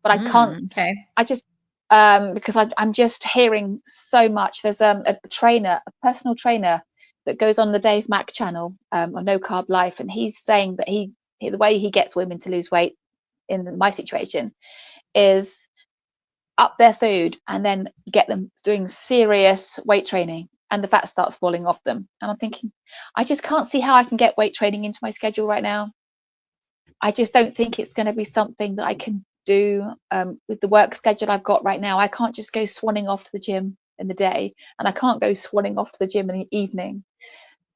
But I can't. Okay. I just because I'm just hearing so much. There's a trainer, a personal trainer that goes on the Dave Mack channel on No Carb Life, and he's saying that the way he gets women to lose weight in my situation is up their food and then get them doing serious weight training, and the fat starts falling off them. And I'm thinking, I just can't see how I can get weight training into my schedule right now. I just don't think it's going to be something that I can do with the work schedule I've got right now. I can't just go swanning off to the gym in the day, and I can't go swanning off to the gym in the evening.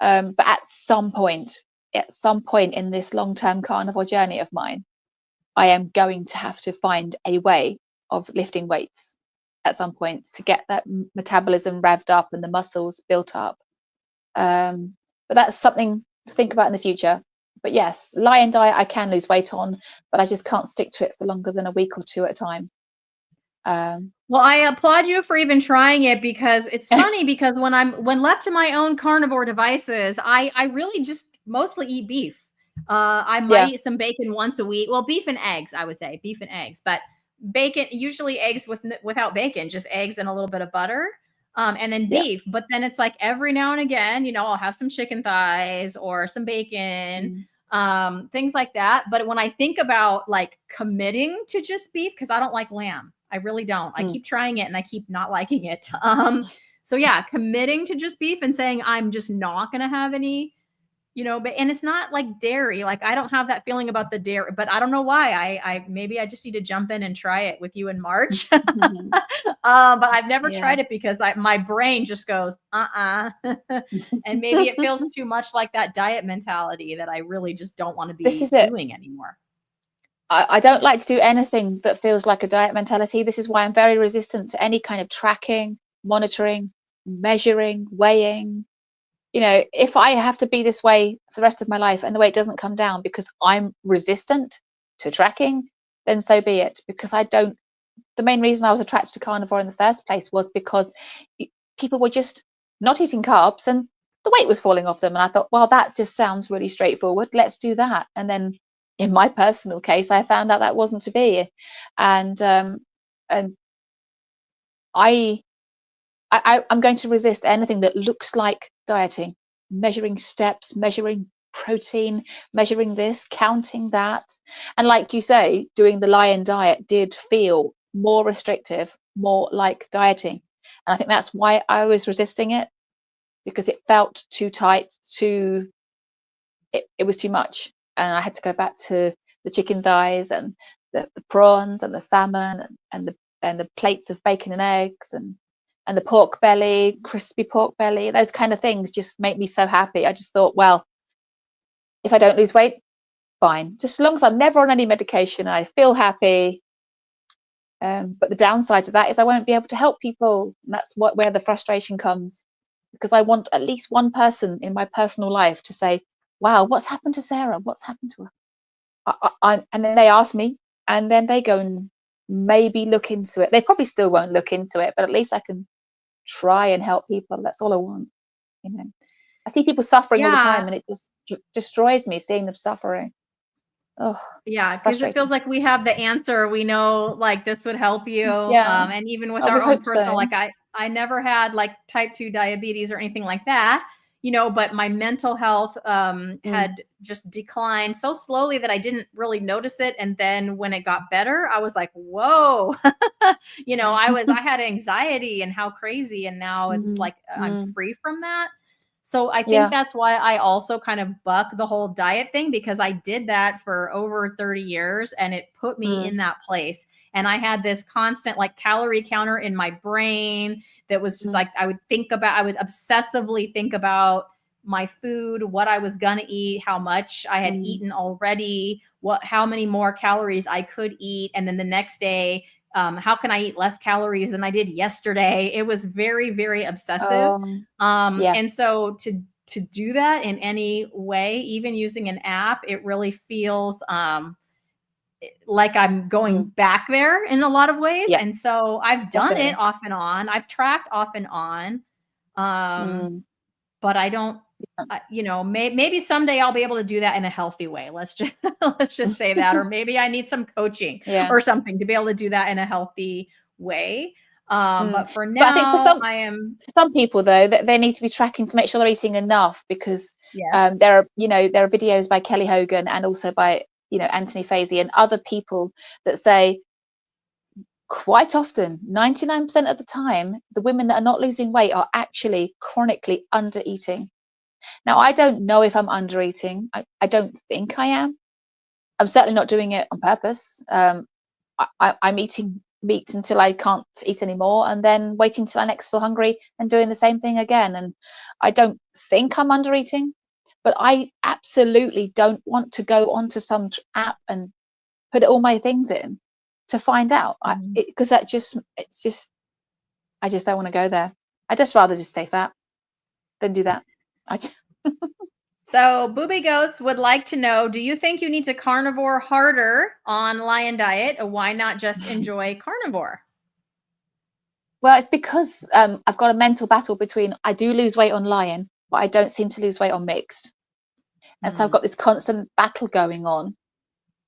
But at some point in this long-term carnivore journey of mine, I am going to have to find a way of lifting weights at some point to get that metabolism revved up and the muscles built up. But that's something to think about in the future. But yes, lion diet I can lose weight on, but I just can't stick to it for longer than a week or two at a time. Well, I applaud you for even trying it, because it's funny, because when left to my own carnivore devices, I really just mostly eat beef. I might Yeah. eat some bacon once a week. Well, beef and eggs, I would say beef and eggs, but bacon, usually eggs without bacon, just eggs and a little bit of butter. And then Yeah. beef, but then it's like every now and again, I'll have some chicken thighs or some bacon, Mm, things like that. But when I think about like committing to just beef, because I don't like lamb, I really don't. I mm. keep trying it and I keep not liking it. So yeah, committing to just beef and saying I'm just not gonna have any, but and it's not like dairy. Like I don't have that feeling about the dairy, but I don't know why. I maybe I just need to jump in and try it with you in March. But I've never Yeah. tried it because my brain just goes, and maybe it feels too much like that diet mentality that I really just don't want to This be is it. doing anymore. I don't like to do anything that feels like a diet mentality. This is why I'm very resistant to any kind of tracking, monitoring, measuring, weighing. If I have to be this way for the rest of my life and the weight doesn't come down because I'm resistant to tracking, then so be it. Because I don't, the main reason I was attracted to carnivore in the first place was because people were just not eating carbs and the weight was falling off them. And I thought, well, that just sounds really straightforward. Let's do that. And then in my personal case, I found out that wasn't to be. And, and I I'm going to resist anything that looks like dieting, measuring steps, measuring protein, measuring this, counting that. And like you say, doing the lion diet did feel more restrictive, more like dieting. And I think that's why I was resisting it, because it felt too tight, it was too much. And I had to go back to the chicken thighs and the prawns and the salmon and the the plates of bacon and eggs and the pork belly, crispy pork belly, those kind of things just make me so happy. I just thought, well, if I don't lose weight, fine. Just as long as I'm never on any medication, I feel happy. But the downside to that is I won't be able to help people. And that's where the frustration comes, because I want at least one person in my personal life to say, wow, what's happened to Sarah? What's happened to her? And then they ask me, and then they go and maybe look into it. They probably still won't look into it, but at least I can try and help people. That's all I want. I see people suffering all the time, Yeah. and it just destroys me seeing them suffering. Oh, Yeah, it's because it feels frustrating. like we have the answer. We know like this would help you. Yeah. And even with Oh, we our own hope personal, so. like I never had like type 2 diabetes or anything like that, but my mental health Mm, had just declined so slowly that I didn't really notice it. And then when it got better, I was like, whoa, I had anxiety and how crazy. And now it's mm, like I'm mm. free from that. So I think Yeah. that's why I also kind of buck the whole diet thing, because I did that for over 30 years and it put me Mm, in that place. And I had this constant like calorie counter in my brain that was just mm, like I would obsessively think about my food, what I was gonna eat, how much I had mm. eaten already, how many more calories I could eat, and then the next day, how can I eat less calories than I did yesterday? It was very, very obsessive. Yeah. And so to do that in any way, even using an app, it really feels like I'm going Mm, back there in a lot of ways. yeah. And so I've done it Definitely. off and on. I've tracked off and on. Um, Mm, but I don't, yeah. maybe someday I'll be able to do that in a healthy way. Let's just let's just say that, or maybe I need some coaching Yeah. or something to be able to do that in a healthy way. Mm. But for But I think now, I am, for some people though, that they need to be tracking to make sure they're eating enough, because yeah. there are videos by Kelly Hogan and also by Anthony Fauci and other people that say quite often 99% of the time the women that are not losing weight are actually chronically under eating. Now I don't know if I'm under eating. I don't think I am. I'm certainly not doing it on purpose. I'm eating meat until I can't eat anymore, and then waiting till I next feel hungry and doing the same thing again. And I don't think I'm under eating, but I absolutely don't want to go onto some app and put all my things in to find out. Mhm. Because I just don't want to go there. I just rather just stay fat than do that. I just, So, Booby Goats would like to know, do you think you need to carnivore harder on Lion Diet, or why not just enjoy carnivore? well, it's because I've got a mental battle between I do lose weight on Lion, but I don't seem to lose weight on mixed. And so I've Mm, got this constant battle going on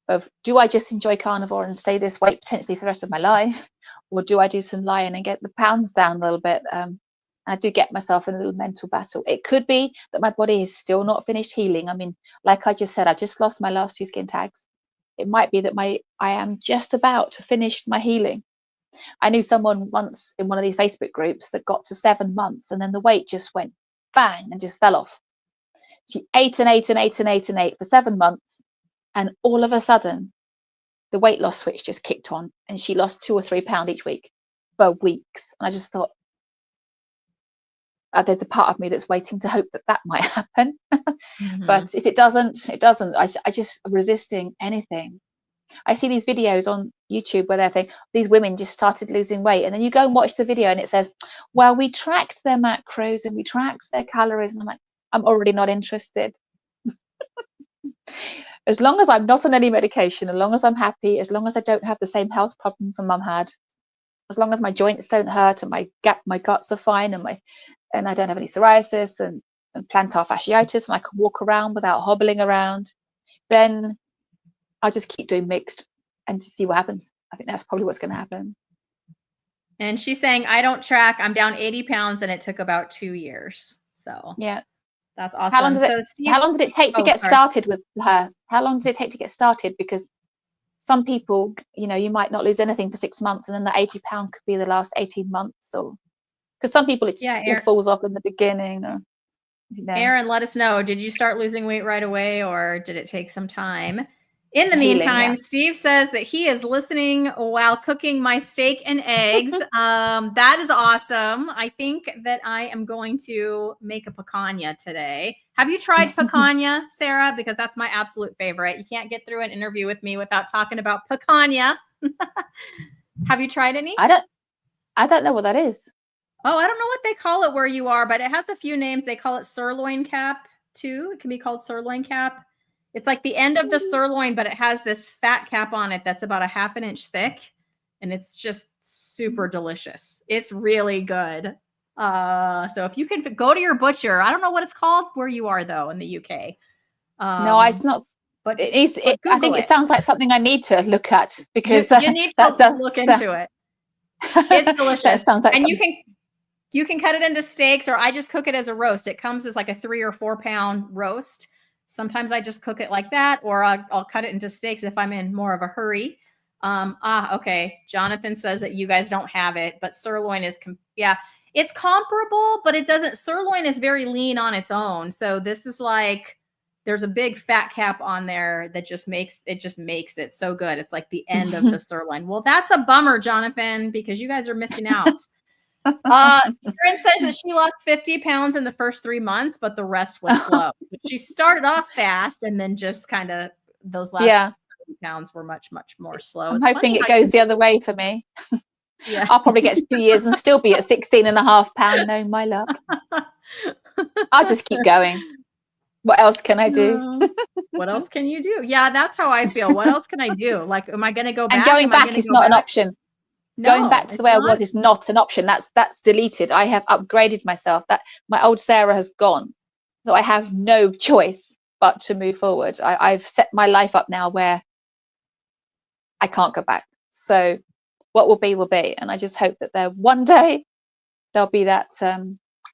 of, do I just enjoy carnivore and stay this weight potentially for the rest of my life? Or do I do some Lion and get the pounds down a little bit? I do get myself in a little mental battle. It could be that my body is still not finished healing. I mean, like I just said, I've just lost my last 2 skin tags. It might be that I am just about to finish my healing. I knew someone once in one of these Facebook groups that got to 7 months and then the weight just went bang and just fell off. She ate and ate and ate and ate and ate for 7 months, and all of a sudden the weight loss switch just kicked on and she lost 2 or 3 pounds each week for weeks. And I just thought, there's a part of me that's waiting to hope that that might happen. mhm. But if it doesn't, it doesn't. I just resisting anything. I see these videos on YouTube where they're saying these women just started losing weight, and then you go and watch the video and it says, well, we tracked their macros and we tracked their calories, and I'm like, I'm already not interested. As long as I'm not on any medication, as long as I'm happy, as long as I don't have the same health problems my mum had, as long as my joints don't hurt and my guts are fine, and I don't have any psoriasis and plantar fasciitis, and I can walk around without hobbling around, then I'll just keep doing mixed and to see what happens. I think that's probably what's going to happen. And she's saying, I don't track. I'm down 80 pounds and it took about 2 years. So Yeah. that's How long awesome. does it So, Steve, how long did it take to oh, get sorry. started with her? How long did it take to get started? Because some people, you might not lose anything for 6 months, and then the 80 pound could be the last 18 months, or because some people it Yeah, just all falls off in the beginning, or Aaron, let us know. Did you start losing weight right away or did it take some time? In the healing. Yeah. meantime, Steve says that he is listening while cooking my steak and eggs. That is awesome. I think that I am going to make a picanha today. Have you tried picanha, Sarah? Because that's my absolute favorite. You can't get through an interview with me without talking about picanha. Have you tried any? I don't know what that is. Oh, I don't know what they call it where you are, but it has a few names. They call it sirloin cap too. It can be called sirloin cap. It's like the end of the sirloin, but it has this fat cap on it that's about a half an inch thick, and it's just super delicious. It's really good. So if you can go to your butcher, I don't know what it's called where you are though in the UK. No, it's not. But I think it sounds like something I need to look at, because you need to that does look into it. It's delicious. That sounds like and something. you can cut it into steaks, or I just cook it as a roast. It comes as like a 3 or 4 pound roast. Sometimes I just cook it like that, or I'll cut it into steaks if I'm in more of a hurry. Okay. Jonathan says that you guys don't have it, but sirloin is, it's comparable, but it doesn't. Sirloin is very lean on its own. So this is like, there's a big fat cap on there that just makes it so good. It's like the end of the sirloin. Well, that's a bummer, Jonathan, because you guys are missing out. Karen says that she lost 50 pounds in the first 3 months, but the rest was slow. She started off fast, and then just kind of those last 30 pounds were much, much more slow. I'm hoping it goes the other way for me. Yeah. I'll probably get to 2 years and still be at 16.5 pounds. No, my luck. I'll just keep going. What else can I do? What else can you do? Yeah, that's how I feel. What else can I do? Like, am I going to go back? And going back is not an option. No, going back to the way I was is not an option. That's deleted. I have upgraded myself. That my old Sarah has gone, so I have no choice but to move forward. I've set my life up now where I can't go back. So what will be will be, and I just hope that there one day there'll be that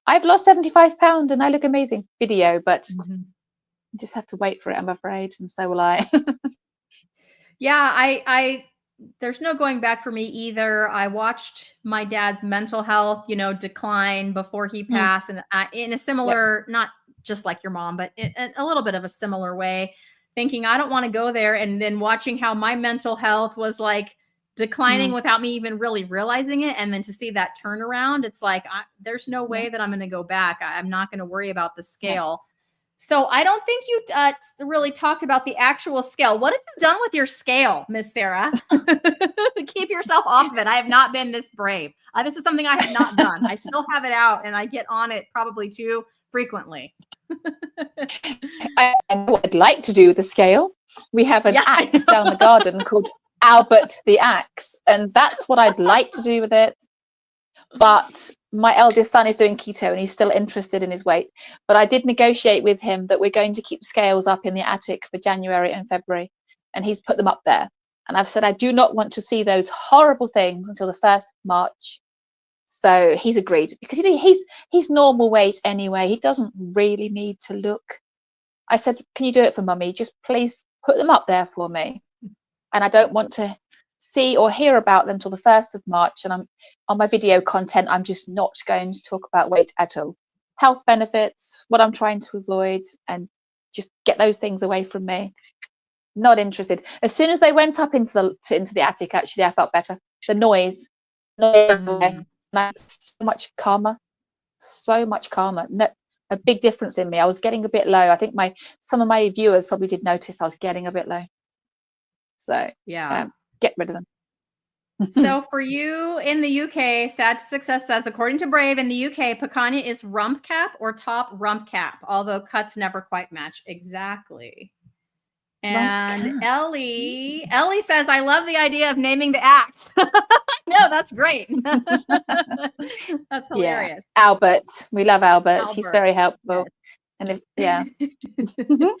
I've lost 75 pounds and I look amazing video, but you just have to wait for it, I'm afraid, and so will I. Yeah, I there's no going back for me either. I watched my dad's mental health, decline before he passed, and in a similar, not just like your mom, but in a little bit of a similar way, thinking I don't want to go there, and then watching how my mental health was like declining without me even really realizing it, and then to see that turnaround, it's like there's no way that I'm going to go back. I'm not going to worry about the scale. So I don't think you really talked about the actual scale. What have you done with your scale, Miss Sarah? Keep yourself off of it. I have not been this brave. This is something I have not done. I still have it out, and I get on it probably too frequently. I know what I'd like to do with the scale. We have an axe down the garden called Albert the Axe, and that's what I'd like to do with it. But my eldest son is doing keto and he's still interested in his weight. But I did negotiate with him that we're going to keep scales up in the attic for January and February, and he's put them up there. And I've said I do not want to see those horrible things until the 1st of March. So he's agreed, because he's normal weight anyway. He doesn't really need to look. I said, can you do it for mummy? Just please put them up there for me. And I don't want to see or hear about them till the 1st of March. And I'm on my video content, I'm just not going to talk about weight at all. Health benefits, what I'm trying to avoid, and just get those things away from me. Not interested. As soon as they went up into the attic, actually, I felt better. The noise so much calmer. No, a big difference in me. I was getting a bit low. I think some of my viewers probably did notice I was getting a bit low. So get rid of them. So for you in the UK, Sad to Success says, according to Brave, in the UK, picanha is rump cap or top rump cap, although cuts never quite match. Exactly. And Ellie says, I love the idea of naming the axe. No, that's great. That's hilarious. Yeah. Albert. We love Albert. He's very helpful. Yes. And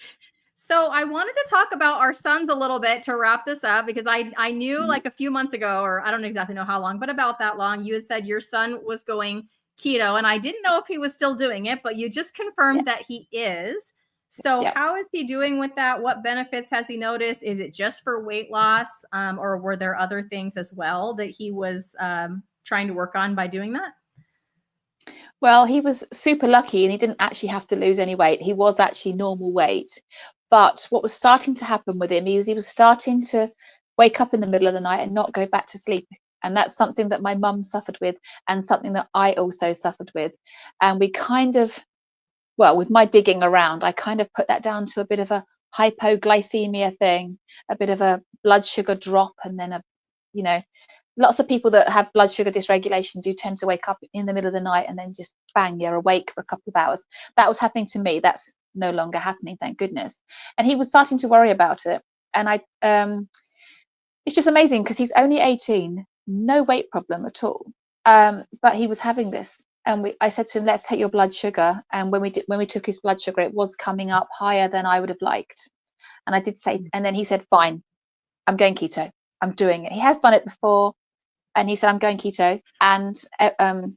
So I wanted to talk about our sons a little bit to wrap this up, because I knew like a few months ago, or I don't exactly know how long, but about that long, you had said your son was going keto, and I didn't know if he was still doing it, but you just confirmed that he is. So how is he doing with that? What benefits has he noticed? Is it just for weight loss, or were there other things as well that he was trying to work on by doing that? Well, he was super lucky, and he didn't actually have to lose any weight. He was actually normal weight. But what was starting to happen with him, he was starting to wake up in the middle of the night and not go back to sleep. And that's something that my mum suffered with, and something that I also suffered with. And we kind of, well, with my digging around, I kind of put that down to a bit of a hypoglycemia thing, a bit of a blood sugar drop, and then you know, lots of people that have blood sugar dysregulation do tend to wake up in the middle of the night and then just bang, you're awake for a couple of hours. That was happening to me. That's no longer happening, thank goodness. And he was starting to worry about it. And it's just amazing because he's only 18, no weight problem at all. But he was having this. And I said to him, let's take your blood sugar. And when we took his blood sugar, it was coming up higher than I would have liked. And I did say, and then he said, fine, I'm going keto. I'm doing it. He has done it before. And he said, I'm going keto. And a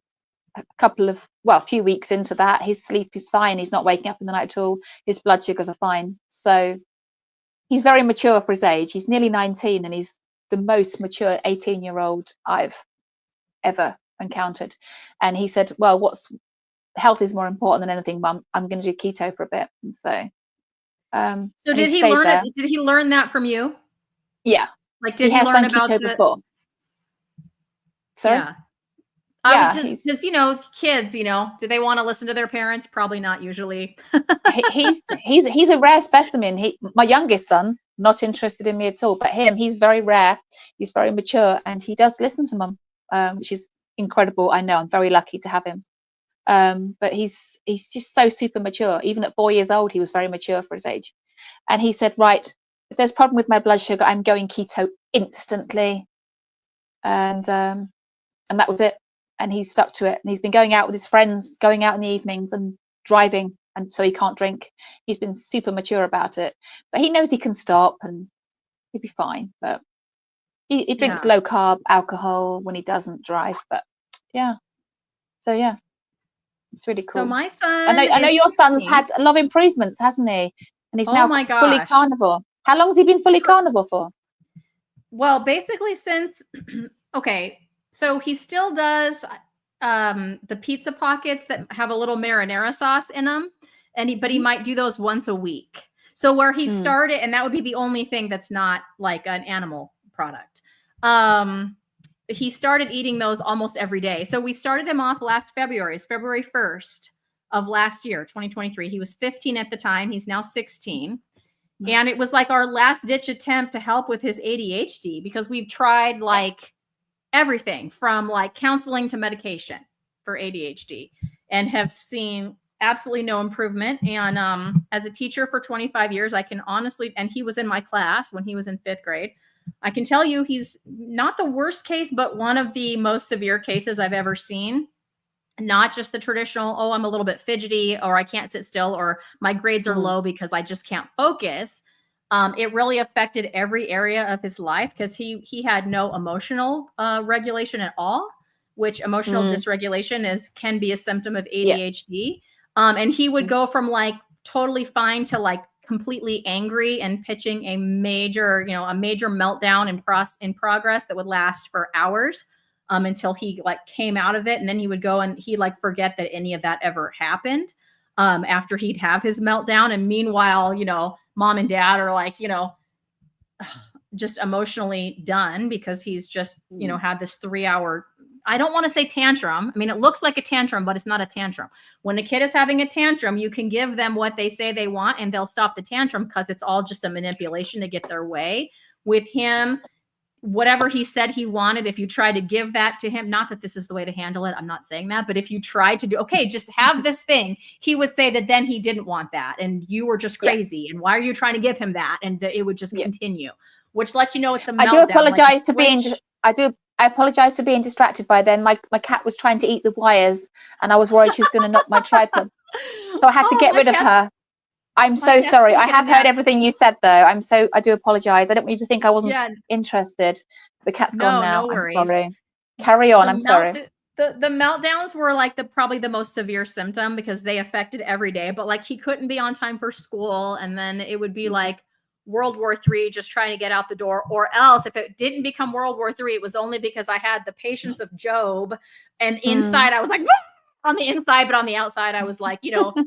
few weeks into that, his sleep is fine. He's not waking up in the night at all. His blood sugars are fine. So he's very mature for his age. He's nearly 19, and he's the most mature 18-year-old I've ever encountered. And he said, well, health is more important than anything, Mum. I'm going to do keto for a bit. And so did he learn it? Did he learn that from you? Yeah. Like, did he learn about keto before? Sorry? Yeah. Because kids, do they want to listen to their parents? Probably not usually. he's a rare specimen. My youngest son, not interested in me at all, but he's very rare. He's very mature, and he does listen to Mum, which is incredible. I know, I'm very lucky to have him. But he's just so super mature. Even at 4 years old, he was very mature for his age. And he said, right, if there's a problem with my blood sugar, I'm going keto instantly. And that was it. And he's stuck to it. And he's been going out with his friends, going out in the evenings and driving, and so he can't drink. He's been super mature about it. But he knows he can stop and he'll be fine. But he drinks low carb alcohol when he doesn't drive. But yeah. So yeah. It's really cool. So my son, I know your son's had a lot of improvements, hasn't he? And he's now fully carnivore. How long has he been fully carnivore for? Well, basically since, okay, so he still does the pizza pockets that have a little marinara sauce in them, but he might do those once a week. So where he started, and that would be the only thing that's not like an animal product. He started eating those almost every day. So we started him off last February. It's February 1st of last year, 2023. He was 15 at the time. He's now 16. And it was like our last ditch attempt to help with his ADHD, because we've tried like everything from like counseling to medication for ADHD and have seen absolutely no improvement. And as a teacher for 25 years, I can honestly, and he was in my class when he was in 5th grade, I can tell you he's not the worst case, but one of the most severe cases I've ever seen. Not just the traditional, oh, I'm a little bit fidgety, or I can't sit still, or my grades are low because I just can't focus. It really affected every area of his life, because he had no emotional regulation at all, which emotional dysregulation can be a symptom of ADHD. And he would go from like totally fine to like completely angry and pitching a major meltdown in progress that would last for hours. Until he like came out of it. And then he would go and he'd like forget that any of that ever happened after he'd have his meltdown. And meanwhile, mom and dad are like, just emotionally done, because he's just, had this 3-hour, I don't want to say tantrum. I mean, it looks like a tantrum, but it's not a tantrum. When a kid is having a tantrum, you can give them what they say they want and they'll stop the tantrum, because it's all just a manipulation to get their way. With him, whatever he said he wanted, if you try to give that to him, not that this is the way to handle it, I'm not saying that, but if you try to do, okay, just have this thing, he would say that then he didn't want that and you were just crazy. And why are you trying to give him that? And it would just continue, which lets you know it's a meltdown. I apologize for being distracted by then. My cat was trying to eat the wires and I was worried she was going to knock my tripod. So I had to get rid of her. I'm so sorry. I have heard everything you said, though. I do apologize. I don't want you to think I wasn't interested. The cat's gone now. No worries. I'm sorry. Carry on. I'm sorry. The meltdowns were like probably the most severe symptom, because they affected every day. But like he couldn't be on time for school, and then it would be like World War III, just trying to get out the door. Or else, if it didn't become World War III, it was only because I had the patience of Job, and inside I was like, on the inside, but on the outside, I was like,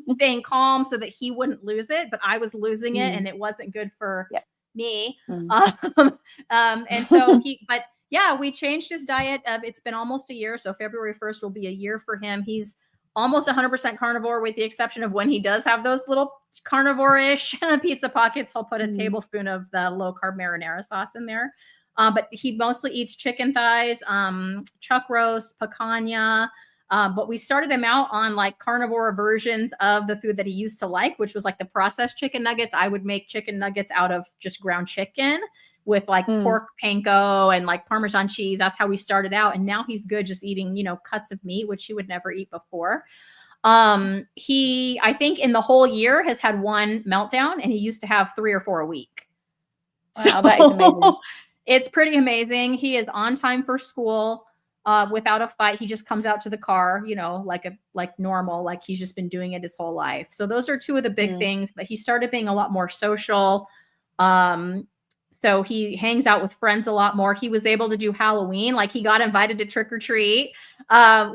staying calm so that he wouldn't lose it, but I was losing it, and it wasn't good for Yeah. me. Mm. And so but yeah, we changed his diet. It's been almost a year, so February 1st will be a year for him. He's almost 100% carnivore, with the exception of when he does have those little carnivore-ish pizza pockets. He'll put a tablespoon of the low-carb marinara sauce in there. But he mostly eats chicken thighs, chuck roast, picanha. But we started him out on like carnivore versions of the food that he used to like, which was like the processed chicken nuggets. I would make chicken nuggets out of just ground chicken with like pork panko and like Parmesan cheese. That's how we started out. And now he's good just eating, cuts of meat, which he would never eat before. He, I think in the whole year, has had one meltdown, and he used to have 3 or 4 a week. Wow, that is amazing. It's pretty amazing. He is on time for school, without a fight. He just comes out to the car, like normal, like he's just been doing it his whole life. So those are two of the big things, but he started being a lot more social. So he hangs out with friends a lot more. He was able to do Halloween. Like he got invited to trick or treat,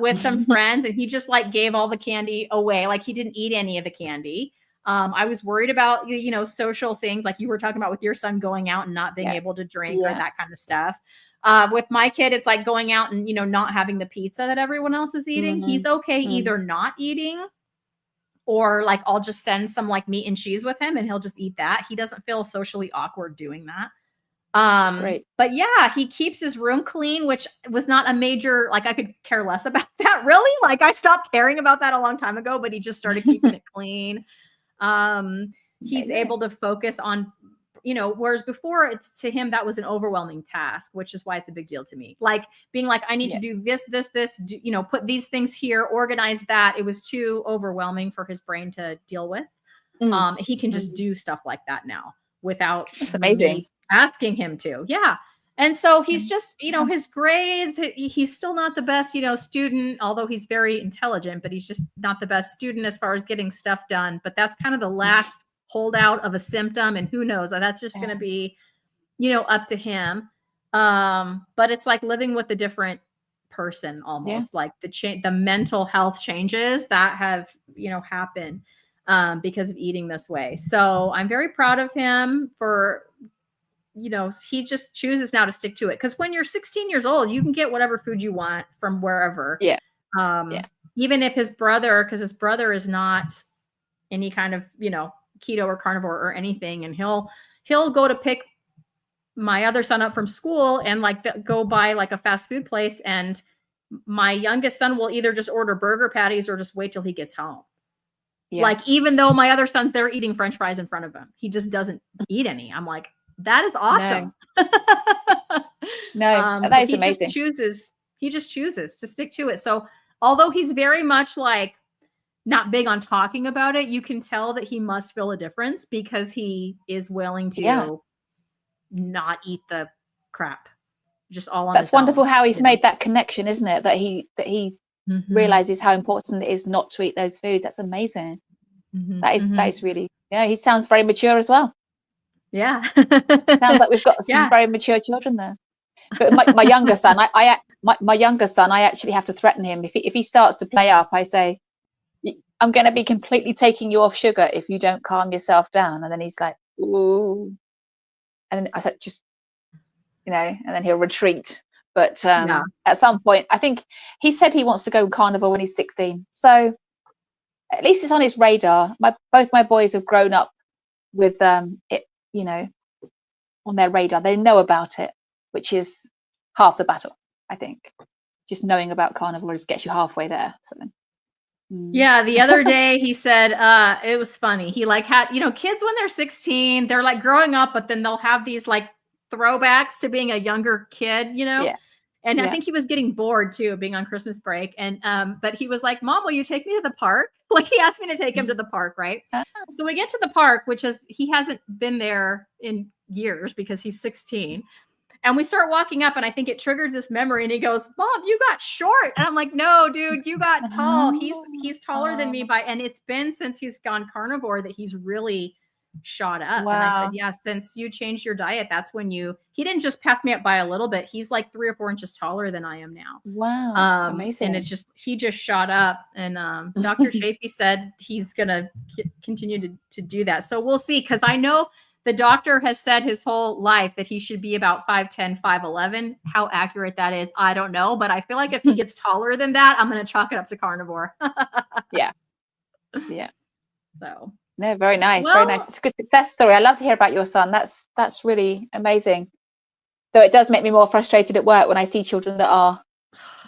with some friends, and he just like gave all the candy away. Like he didn't eat any of the candy. I was worried about, social things like you were talking about with your son, going out and not being able to drink or that kind of stuff. With my kid, it's like going out and, not having the pizza that everyone else is eating. He's okay either not eating, or like I'll just send some like meat and cheese with him and he'll just eat that. He doesn't feel socially awkward doing that. Great. But yeah, he keeps his room clean, which was not a major, like I could care less about that really. Like I stopped caring about that a long time ago, but he just started keeping it clean. He's able to focus on, whereas before to him, that was an overwhelming task, which is why it's a big deal to me. Like being like, I need to do this, put these things here, organize that. It was too overwhelming for his brain to deal with. He can just do stuff like that now without me asking him to. Yeah. And so he's just, his grades, he's still not the best, student, although he's very intelligent, but he's just not the best student as far as getting stuff done. But that's kind of the last holdout of a symptom. And who knows, that's just going to be, up to him. But it's like living with a different person almost, like the mental health changes that have, happened, because of eating this way. So I'm very proud of him for, he just chooses now to stick to it. Because when you're 16 years old, you can get whatever food you want from wherever. Even if his brother, because his brother is not any kind of, keto or carnivore or anything. And he'll go to pick my other son up from school and like go by like a fast food place. And my youngest son will either just order burger patties or just wait till he gets home. Like, even though my other son's there eating French fries in front of him, he just doesn't eat any. I'm like, that is awesome. No, that is amazing. He just chooses to stick to it. So although he's very much like not big on talking about it, you can tell that he must feel a difference because he is willing to not eat the crap. Just all on That's wonderful how he's made that connection, isn't it? That he realizes how important it is not to eat those foods. That's amazing. That is really, he sounds very mature as well. Yeah. Sounds like we've got some very mature children there. But my younger son, my younger son, I actually have to threaten him. If he starts to play up, I say, I'm going to be completely taking you off sugar if you don't calm yourself down. And then he's like, ooh. And I said, just, and then he'll retreat. But at some point, I think he said he wants to go carnivore when he's 16. So at least it's on his radar. Both my boys have grown up with it, on their radar. They know about it, which is half the battle, I think. Just knowing about carnivores gets you halfway there. So. Yeah, the other day he said, it was funny. He like had, kids when they're 16, they're like growing up, but then they'll have these like throwbacks to being a younger kid, And I think he was getting bored too, being on Christmas break. And but he was like, Mom, will you take me to the park? Like he asked me to take him to the park, right? So we get to the park, which is he hasn't been there in years because he's 16. And we start walking up, and I think it triggered this memory. And he goes, Mom, you got short. And I'm like, no, dude, you got tall. He's taller than me and it's been since he's gone carnivore that he's really shot up. And I said, Wow. yeah, since you changed your diet, that's when he didn't just pass me up by a little bit. He's like 3 or 4 inches taller than I am now. Wow. And it's Amazing. just, he just shot up. And Dr. Shafee said he's going to continue to do that. So we'll see. Cause I know the doctor has said his whole life that he should be about 5'10", 5'11". How accurate that is, I don't know. But I feel like if he gets taller than that, I'm going to chalk it up to carnivore. Yeah. Yeah. So, No, very nice. Very nice. well, It's a good success story. I love to hear about your son. That's really amazing. Though it does make me more frustrated at work when I see children that are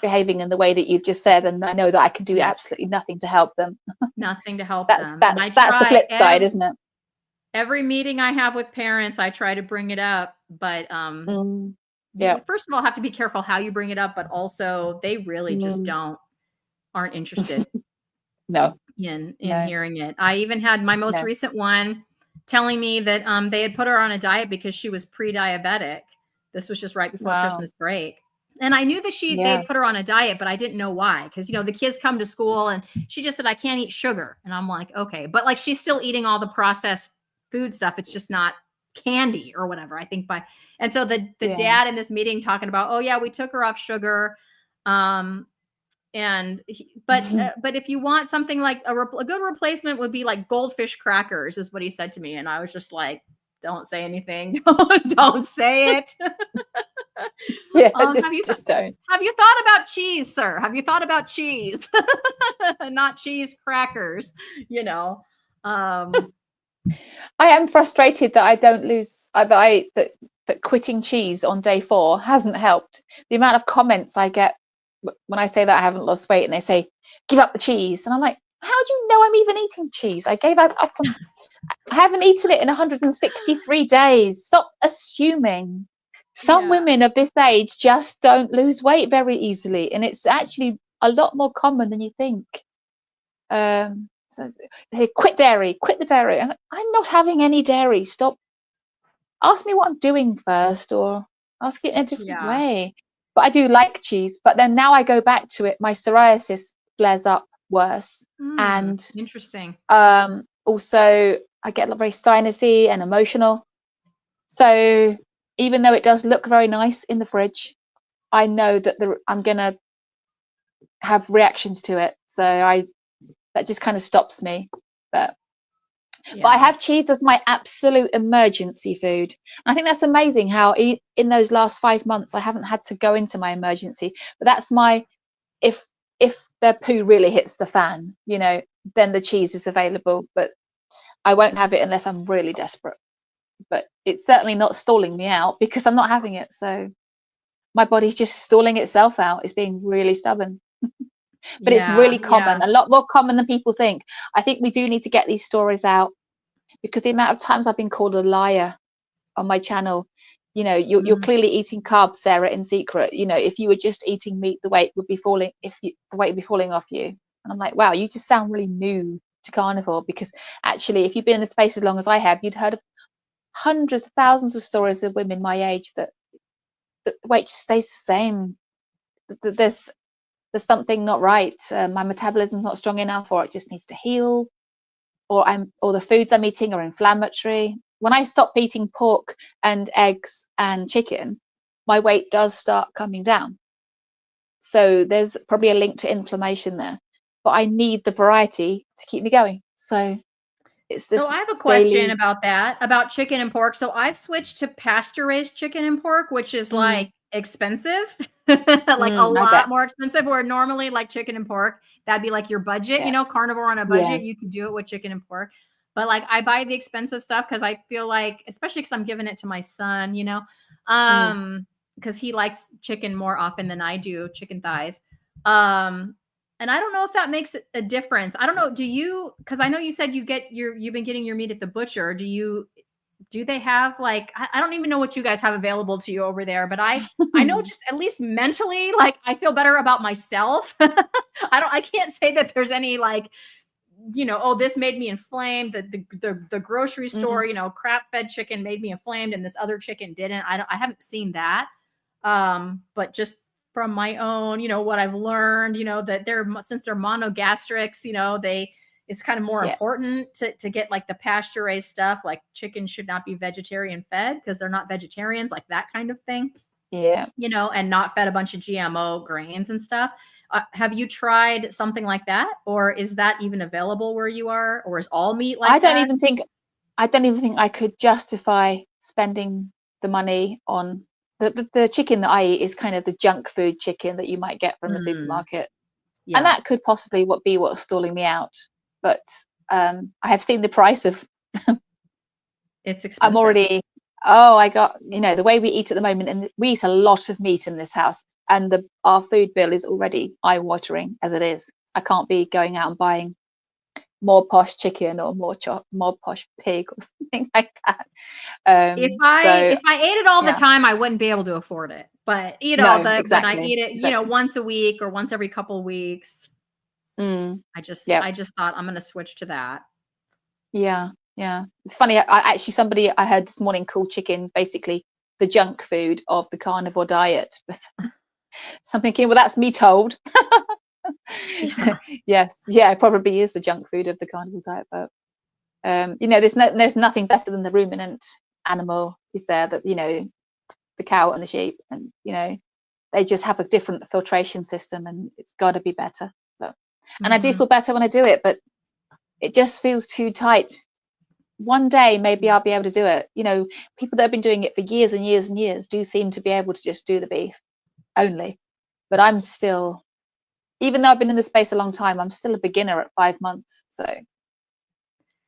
behaving in the way that you've just said, and I know that I can do yes, absolutely nothing to help them. nothing to help That's them. And that's I that's the try flip side, isn't it? every meeting I have with parents, I try to bring it up. But Mm, you yeah. first of all have to be careful how you bring it up, but also they really just Mm, aren't interested no, in no, hearing it. I even had my most no. recent one telling me that they had put her on a diet because she was pre-diabetic. This was just right before Wow. Christmas break. And I knew that Yeah. they'd put her on a diet, but I didn't know why. Because the kids come to school and she just said, I can't eat sugar. And I'm like, okay. But like she's still eating all the processed food stuff. It's just not candy or whatever. I think and so the Yeah. dad in this meeting talking about, oh yeah, we took her off sugar. Um, but if you want something like a good replacement would be like goldfish crackers, is what he said to me. And I was just like, don't say anything. Don't say it. Yeah, Have you just don't. have you thought about cheese, sir? Have you thought about cheese? Not cheese crackers, you know. Um, I am frustrated that I don't lose that quitting cheese on day 4 hasn't helped. The amount of comments I get when I say that I haven't lost weight and they say, give up the cheese. And I'm like, how do you know I'm even eating cheese? I gave up on, I haven't eaten it in 163 days. Stop assuming. Some yeah, women of this age just don't lose weight very easily, and it's actually a lot more common than you think. So they say, quit dairy, quit the dairy. I'm not having any dairy. Stop. Ask me what I'm doing first, or ask it in a different yeah. way. But I do like cheese. But then now I go back to it, my psoriasis flares up worse, Hmm. and Interesting. also I get very sinusy and emotional. So even though it does look very nice in the fridge, I know that I'm gonna have reactions to it. So that just kind of stops me. But I Yeah, have cheese as my absolute emergency food. I think that's amazing how in those last 5 months I haven't had to go into my emergency. But that's my if if the poo really hits the fan, then the cheese is available. But I won't have it unless I'm really desperate. But it's certainly not stalling me out because I'm not having it. So my body's just stalling itself out. It's being really stubborn. But it's yeah, really yeah. common, a lot more common than people think. I think we do need to get these stories out because the amount of times I've been called a liar on my channel, you're Mm, clearly eating carbs, Sarah, in secret. If you were just eating meat, the weight would be falling. The weight would be falling off you. And I'm like, wow, you just sound really new to carnivore, because actually, if you've been in the space as long as I have, you'd heard of hundreds, thousands of stories of women my age that the weight just stays the same. There's something not right. My metabolism's not strong enough, or it just needs to heal, or the foods I'm eating are inflammatory. When I stop eating pork and eggs and chicken, my weight does start coming down. So there's probably a link to inflammation there. But I need the variety to keep me going. So it's So this I have a question daily. about that, about chicken and pork. So I've switched to pasture-raised chicken and pork, which is Mm, like expensive, like a I bet. lot more expensive. Where normally like chicken and pork, that'd be like your budget, Yeah. carnivore on a Yeah. budget. You could do it with chicken and pork. But like I buy the expensive stuff because I feel like, especially because I'm giving it to my son, Mm, because he likes chicken more often than I do, chicken thighs. Um, and I don't know if that makes a difference. I don't know. Do you? Because I know you said you've been getting your meat at the butcher. Do they have like I don't even know what you guys have available to you over there, but I know just at least mentally, like I feel better about myself. I can't say that there's any like oh, this made me inflamed. The grocery mm, store, crap fed chicken made me inflamed, and this other chicken didn't. I haven't seen that. But just from my own, what I've learned, that since they're monogastrics, they it's kind of more Yeah. important to get like the pasture raised stuff. Like chickens should not be vegetarian fed because they're not vegetarians, like that kind of thing, Yeah. and not fed a bunch of GMO grains and stuff. Have you tried something like that, or is that even available where you are, or is all meat I like don't that? even think I don't even think I could justify spending the money on the chicken that I eat is kind of the junk food chicken that you might get from a Mm, supermarket. And yeah, that could possibly be what's stalling me out. But I have seen the price of it's I'm expensive. already I got the way we eat at the moment, and we eat a lot of meat in this house, and our food bill is already eye-watering as it is. I can't be going out and buying more posh chicken or more posh pig or something like that. If I So if I ate it all the yeah, time, I wouldn't be able to afford it. But no, when I exactly, eat it, exactly. once a week or once every couple of weeks, Mm, I just yeah, I just thought I'm gonna switch to that. yeah, yeah. It's funny. I actually somebody I heard this morning called chicken basically the junk food of the carnivore diet, but so I'm thinking, well, that's me told. Yeah. Yes, yeah, it probably is the junk food of the carnivore diet, but there's nothing better than the ruminant animal, is there? That the cow and the sheep, and they just have a different filtration system, and it's got to be better. But and I do Mhm. feel better when I do it, but it just feels too tight. One day maybe I'll be able to do it. People that have been doing it for years and years and years do seem to be able to just do the beef only, but I'm still, even though I've been in the space a long time, I'm still a beginner at 5 months, so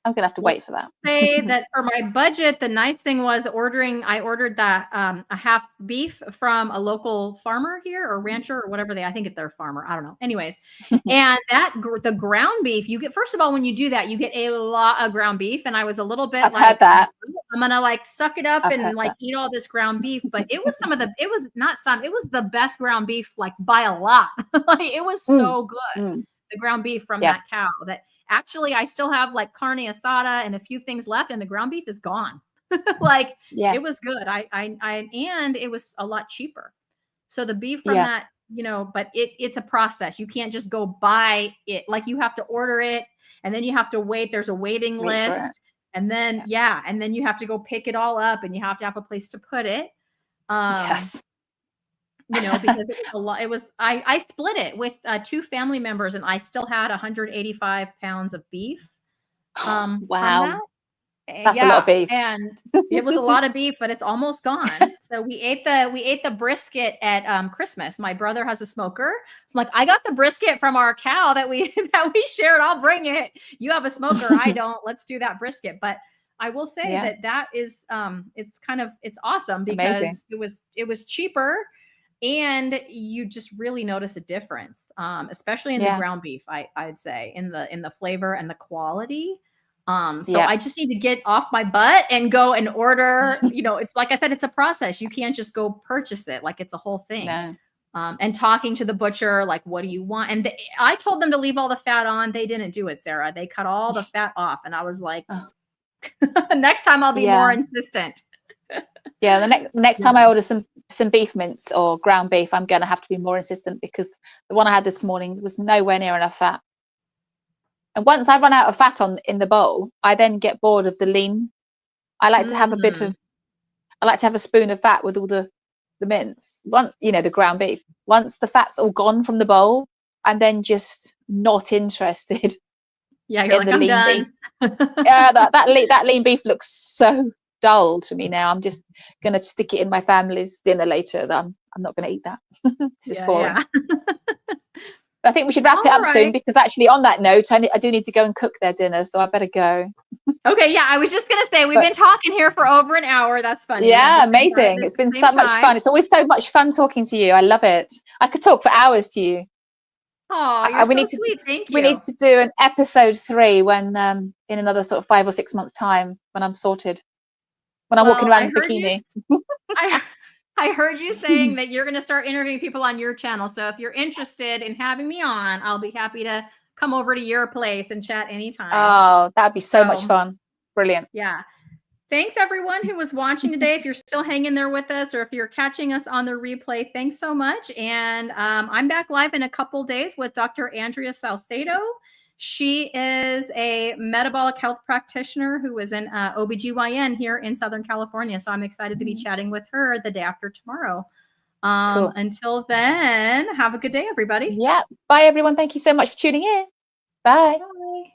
I'm gonna have to Well, wait for that. say that for my budget, the nice thing was I ordered that a half beef from a local farmer here or rancher or whatever I think it's their farmer. I don't know. Anyways, and the ground beef you get, first of all, when you do that, you get a lot of ground beef. And I was a little bit I've heard like, that. I'm gonna like suck it up I've and heard like that. eat all this ground beef. But it was not some, it was the best ground beef, like by a lot. Like it was Mm, so good. mm, The ground beef from yeah, that cow that actually I still have like carne asada and a few things left, and the ground beef is gone. Like yeah, it was good. And it was a lot cheaper. So the beef from yeah. that, but it's a process. You can't just go buy it. Like you have to order it, and then you have to wait. There's a waiting Wait for it. list. And then Yeah. and then you have to go pick it all up, and you have to have a place to put it. Um, Yes. because it was a lot. I split it with two family members, and I still had 185 pounds of beef from that. Wow, that's a lot of Yeah, beef. and it was a lot of beef, but it's almost gone. So we ate the brisket at Christmas. My brother has a smoker. So I'm like, I got the brisket from our cow that we that we shared. I'll bring it. You have a smoker, I don't. Let's do that brisket. But I will say Yeah, that is it's awesome amazing. because it was cheaper, and you just really notice a difference, especially in the Yeah, ground beef. I'd say in the flavor and the quality. So yeah. I just need to get off my butt and go and order. It's like I said, it's a process. You can't just go purchase it like it's a whole thing. No. And talking to the butcher, like, what do you want? And I told them to leave all the fat on. They didn't do it, Sarah. They cut all the fat off, and I was like, Oh, next time I'll be more yeah, insistent. yeah. The next time I Yeah. order some beef mince or ground beef, I'm gonna have to be more insistent because the one I had this morning was nowhere near enough fat. And once I run out of fat in the bowl, I then get bored of the lean. I like to have a bit Mm. of I like to have a spoon of fat with all the mince. The ground beef. Once the fat's all gone from the bowl, I'm then just not interested Yeah, you're in like, the I'm lean beef. done. Yeah, that lean beef looks so dull to me now. I'm just gonna stick it in my family's dinner later. That I'm not gonna eat that. This is Yeah, boring. yeah. But I think we should wrap it All up soon right. because actually on that note, I do need to go and cook their dinner, so I better go. Okay, yeah, I was just gonna say we've But been talking here for over an hour. That's funny at the yeah, same time. amazing. At It's the been same so much time. fun. It's always so much fun talking to you. I love it. I could talk for hours to you. Oh, you're We so need to sweet. Thank we need you. to do an episode 3 when in another sort of 5 or 6 months time when I'm sorted. When I'm walking Well, around in a bikini. I I heard you saying that you're gonna start interviewing people on your channel. So if you're interested in having me on, I'll be happy to come over to your place and chat anytime. Oh, that'd be so much So fun. Brilliant. yeah. Thanks everyone who was watching today. If you're still hanging there with us, or if you're catching us on the replay, thanks so much. And I'm back live in a couple days with Dr. Andrea Salcedo. She is a metabolic health practitioner who is an OBGYN here in Southern California. So I'm excited to be chatting with her the day after tomorrow. Cool. Until then, have a good day, everybody. Yeah. Bye, everyone. Thank you so much for tuning in. Bye. Bye.